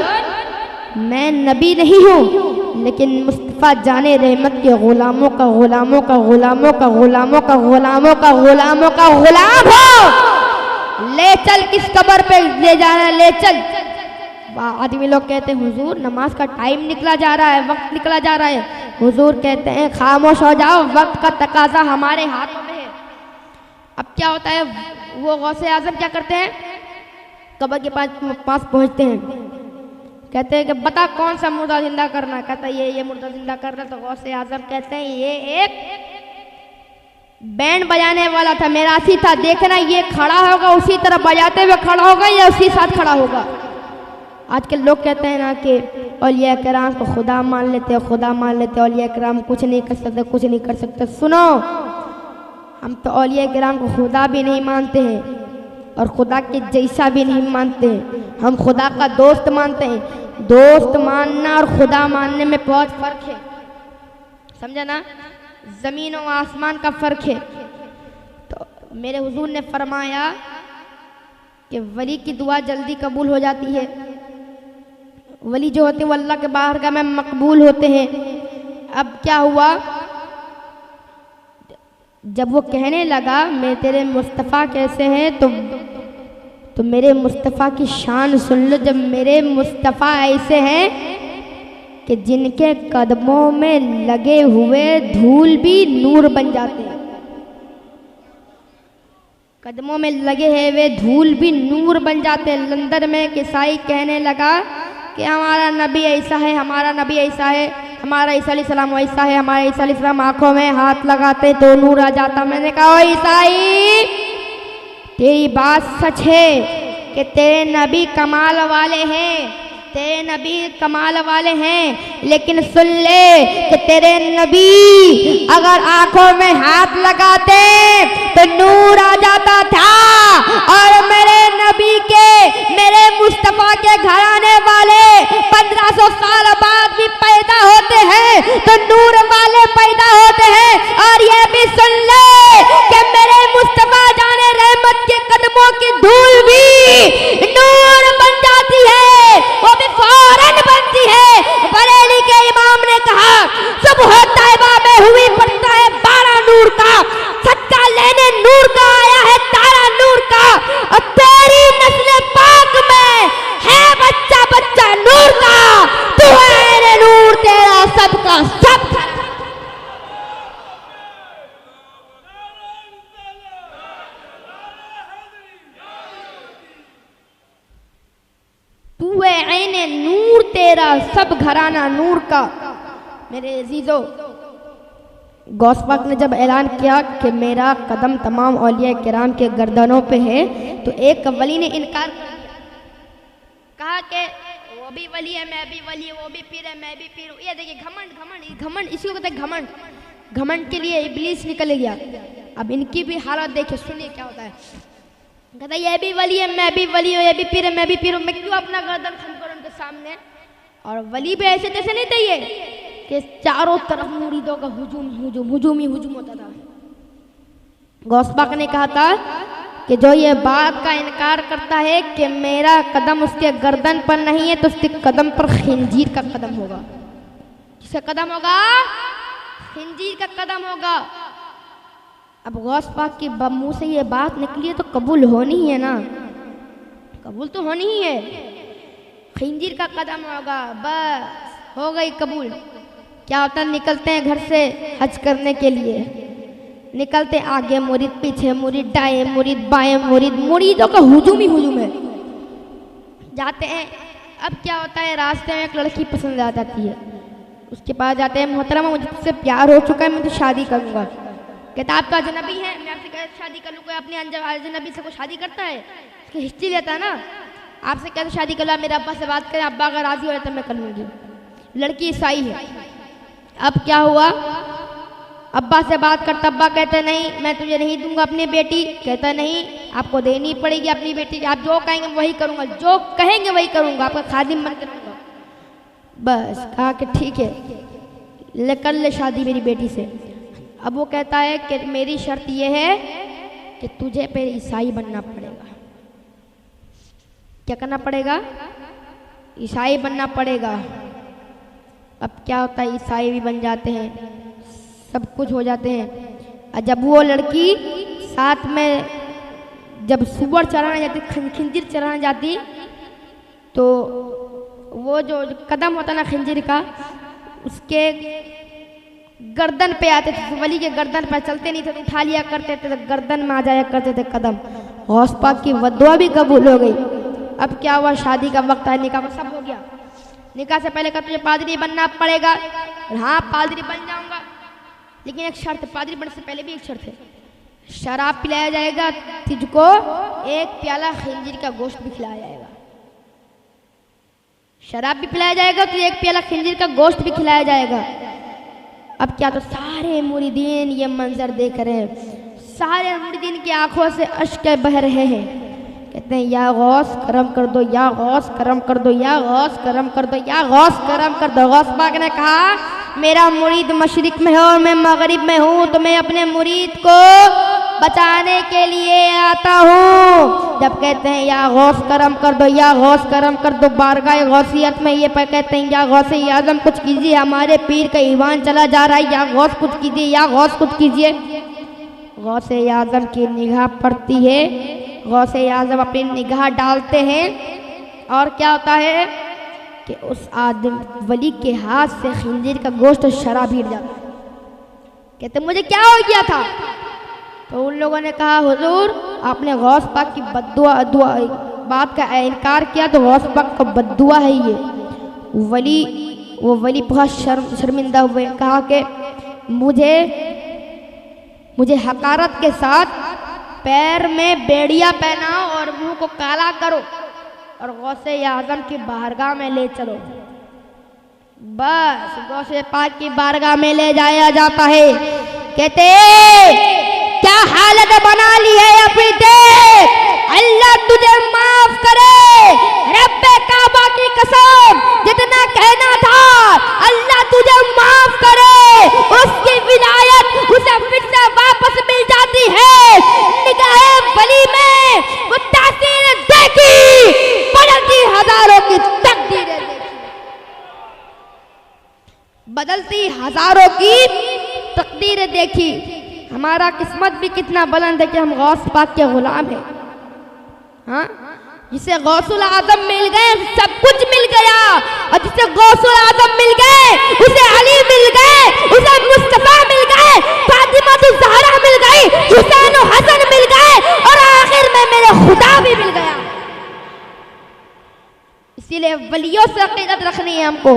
मैं नबी नहीं हूँ, लेकिन मुस्तफ़ा जाने रहमत के गुलामों का गुलामों का गुलामों का गुलामों का गुलामों का गुलामों का गुलाम हो। ले चल, किस कब्र पे ले जाना, ले चल। आदमी लोग कहते हैं, हुजूर नमाज का टाइम निकला जा रहा है, वक्त निकला जा रहा है। हुजूर कहते हैं, खामोश हो जाओ, वक्त का तकाजा हमारे हाथों में है। अब क्या होता है, वो गौसे आज़म क्या करते हैं, कब्र के पास पहुंचते हैं, कहते हैं कि बता कौन सा मुर्दा जिंदा करना? कहता है ये मुर्दा जिंदा करना। तो गौसे आज़म कहते हैं, ये एक बैंड बजाने वाला था, मेरासी था, देखना ये खड़ा होगा उसी तरह बजाते हुए खड़ा होगा या उसी साथ खड़ा होगा। आजकल लोग कहते हैं ना कि औलिया कराम को खुदा मान लेते हैं, खुदा मान लेते हैं, औलिया कराम कुछ नहीं कर सकते, कुछ नहीं कर सकते। सुनो, हम तो औलिया कराम को खुदा भी नहीं मानते हैं और खुदा के जैसा भी नहीं मानते हैं, हम खुदा का दोस्त मानते हैं। दोस्त मानना और खुदा मानने में बहुत फर्क है, समझा ना? ज़मीन और आसमान का फ़र्क है। तो मेरे हुजूर ने फरमाया कि वली की दुआ जल्दी कबूल हो जाती है। वली जो होते हैं वो अल्लाह के बारगाह में मकबूल होते हैं। अब क्या हुआ, जब वो कहने लगा मैं तेरे मुस्तफ़ा कैसे हैं, तो मेरे मुस्तफ़ा की शान सुन लो। जब मेरे मुस्तफ़ा ऐसे हैं कि जिनके कदमों में लगे हुए धूल भी नूर बन जाते हैं, कदमों में लगे हुए धूल भी नूर बन जाते हैं। लंदन में एक ईसाई कहने लगा कि हमारा नबी ऐसा है, हमारा नबी ऐसा है, हमारा ईसा अलैहिस्सलाम ऐसा है, हमारा ईसा अलैहिस्सलाम आंखों में हाथ लगाते तो नूर आ जाता। मैंने कहा ओ ईसाई, तेरी बात सच है कि तेरे नबी कमाल वाले हैं, तेरे नबी कमाल वाले हैं, लेकिन सुन ले कि तेरे नबी अगर आंखों में हाथ लगाते तो नूर आ जाता था, और मेरे नबी के, मेरे मुस्तफा के घराने वाले 1500 साल बाद भी पैदा होते हैं तो नूर वाले पैदा होते हैं। और ये भी सुन ले कि मेरे मुस्तफा जाने रहमत के कदमों की धूल भी नूर बन जाती है, वो भी फौरन बनती है। बरेली के इमाम ने कहा सुबह तैबा में हुई पड़ता है 12 नूर का, सदका लेने नूर का आया है तारा नूर का, और तेरी नस्ल पाक में है बच्चा बच्चा नूर का, तू है नूर तेरा सबका सब। तू है ऐने नूर तेरा सब घराना नूर का। मेरे अजीजों, गौस पाक ने जब ऐलान किया कि मेरा कदम तमाम औलिया किराम के गर्दनों पे है, तो एक वली ने इनकार कर दिया, कहा कि वो भी वली है, मैं भी वली, वो भी पीर है, मैं भी पीर हूँ। ये देखिए घमंड, घमंड, घमंड, इसी को कहते हैं घमंड। घमंड के लिए इब्लीस निकल गया। अब इनकी भी हालत देखिए, सुनिए क्या होता है। कहता ये भी वली है, मैं भी वली हूँ, ये भी पीर है, मैं भी पीर हूँ, मैं क्यों अपना गर्दन खम करूँ उनके सामने। और वली भी ऐसे जैसे नहीं थे ये कि चारों तरफ मुरीदों का हुजूम हुजूम हुजूम ही हुजूम होता था। गौस पाक ने कहा था कि जो ये बात का इनकार करता है कि मेरा कदम उसके गर्दन पर नहीं है, तो उसके कदम पर खिंजीर का कदम होगा। किसका कदम होगा? खिंजीर का कदम होगा। अब गौस पाक के मुंह से ये बात निकली है तो कबूल होनी ही है ना, कबूल तो होनी ही है। खिंजीर का कदम होगा, बस हो गई कबूल। क्या होता है, निकलते हैं घर से हज करने के लिए, निकलते आगे मुरीद, पीछे मुरीद, दाएं मुरीद, बाएं मुरीद, मुरीदों का हुजूम ही हुजूम है। जाते हैं, अब क्या होता है, रास्ते में एक लड़की पसंद आ जाती है, उसके पास जाते हैं, मोहतरमा मुझे तुझसे प्यार हो चुका है, मैं तो शादी करूँगा। कहता आप तो अजनबी हैं, मैं आपसे कैसे शादी कर लूँ, कोई अपने अजनबी से कोई शादी करता है, उसकी हिस्ट्री लेता है ना, आपसे कैसे शादी कर लो, मेरे अब्बा से बात करें, अब्बा अगर राजी हो रहे तो मैं कर लूँगी। लड़की ईसाई है। अब क्या हुआ, अब्बा से बात करता, अब्बा कहते नहीं मैं तुझे नहीं दूंगा अपनी बेटी। कहता नहीं आपको देनी पड़ेगी अपनी बेटी, आप जो कहेंगे वही करूँगा, जो कहेंगे वही करूँगा, आपका खादिम बन करूँगा। बस कहा कि ठीक है, कर ले शादी मेरी बेटी से। अब वो कहता है कि मेरी शर्त ये है कि तुझे फिर ईसाई बनना पड़ेगा। क्या करना पड़ेगा? ईसाई बनना पड़ेगा। अब क्या होता है, ईसाई भी बन जाते हैं, सब कुछ हो जाते हैं। और जब वो लड़की साथ में जब सुअर चराने जाती, खंजीर चराने जाती, तो वो जो कदम होता ना खंजीर का, उसके गर्दन पे आते थे, वली के गर्दन पर चलते नहीं थे तो उठा लिया करते थे, तो गर्दन में आ जाया करते थे कदम। गौस पाक की वदुआ भी कबूल हो गई। अब क्या हुआ, शादी का वक्त है, निकाह सब हो गया। निकाह से पहले कहा तुझे पादरी बनना पड़ेगा। हाँ पादरी बन जाऊंगा, लेकिन एक शर्त, पादरी बनने से पहले भी एक शर्त है, शराब पिलाया जाएगा तुझको, एक प्याला खंजीर का गोश्त भी खिलाया जाएगा। शराब भी पिलाया जाएगा तो एक प्याला खंजीर का गोश्त भी खिलाया जाएगा। अब क्या, तो सारे मुरीदीन ये मंजर देख रहे हैं, सारे मुरीदीन की आंखों से अश्क बह रहे हैं। कहते हैं या गौस करम कर दो, या गौस करम कर दो, या गौस करम कर दो, या गौस करम कर दो। गौस पाक ने कहा मेरा मुरीद मशरिक में है और मैं मगरिब में हूँ, तो मैं अपने मुरीद को बचाने के लिए आता हूँ। जब कहते हैं या गौस करम कर दो, या गौस करम कर दो, बारगाह गौसियत में ये कहते हैं या गौस आज़म कुछ कीजिए, हमारे पीर का ईमान चला जा रहा है, या गौस कुछ कीजिए, या गौस कुछ कीजिए। गौसे आज़म की निगाह पड़ती है, गौसे आज़म अपनी निगाह डालते हैं और क्या होता है कि उस आदम वली के हाथ से खंजीर का गोश्त शराब गिर जाता है। कहते मुझे क्या हो गया था? तो उन लोगों ने कहा हुजूर आपने गौस पाक की बद्दुआ बात का इनकार किया तो गौस पाक का बद्दुआ है ये। वो वली बहुत शर्मिंदा हुए, कहा कि मुझे हकारत के साथ पैर में बेड़िया पहनाओ और मुंह को काला करो और गौसे आज़म की बारगाह में ले चलो। बस गौसे पाक की बारगाह में ले जाया जाता है। कहते क्या हालत बना ली है अपनी, देख अल्लाह तुझे माफ करे, रब्बे काबा की कसम जितना कहना था अल्लाह तुझे माफ करे। उसकी विलायत उसे फिर से वापस मिल जाती है। निगाहे वली में वो तासीर देखी, बदलती हजारों की तकदीरें देखी, बदलती हजारों की तकदीरें देखी। हमारा किस्मत भी कितना बुलंद है कि हम गौस पाक के गुलाम हैं। हाँ, जिसे गौसुल आजम मिल गए सब कुछ मिल गया, और जिसे गौसुल आजम मिल गए उसे अली मिल गए, उसे मुस्तफा मिल गए, फातिमा तो ज़हरा मिल गई, हुसैन और हसन मिल गए और आखिर में मेरे खुदा भी मिल गया। इसीलिए वलियों से अकीदत रखनी है हमको।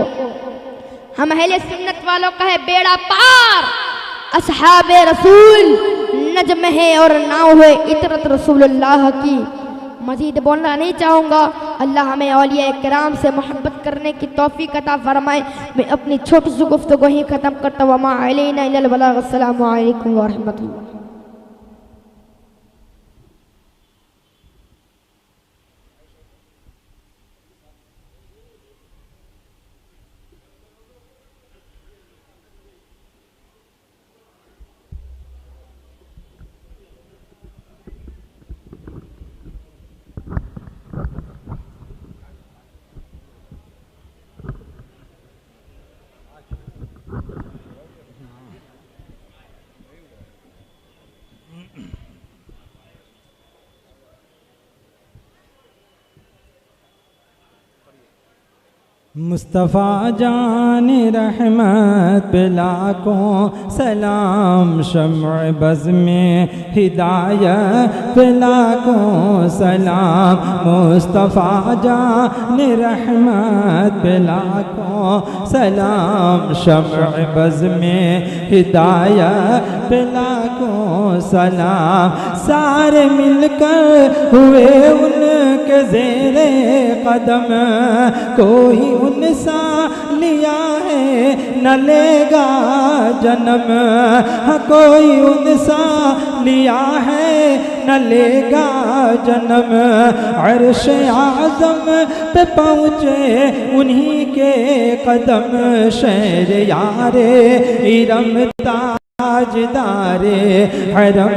हम अहले सुन्नत वालों का है बेड़ा पार, असहाबे रसूल नजम है और नाव है इतरत रसूलुल्लाह की। मजीद बोलना नहीं चाहूँगा। अल्लाह हमें औलिया किराम से मोहब्बत करने की तौफीक अता फरमाए। मैं अपनी छोटी सी गुफ्तगू ही ख़त्म करता हूँ। वमा अलैना इल्लल बलाग। अस्सलामु अलैकुम व रहमतुल्लाह। मुस्तफ़ा जान रहमत पे लाखों सलाम, शम्अ बज़ में हिदायत पे लाखों सलाम। मुस्तफ़ा जान रहमत पे लाखों सलाम, शम्अ बज़ में हिदायत पे लाखों सलाम। सारे मिलकर हुए उनके ज़ेरे कदम, कोई उनसा लिया है न लेगा जन्म। हाँ, कोई उनसा लिया है न लेगा जन्म। अर्श आज़म पे पहुँचे उन्हीं के कदम, शहर यारे इरम ताजदारे हरम।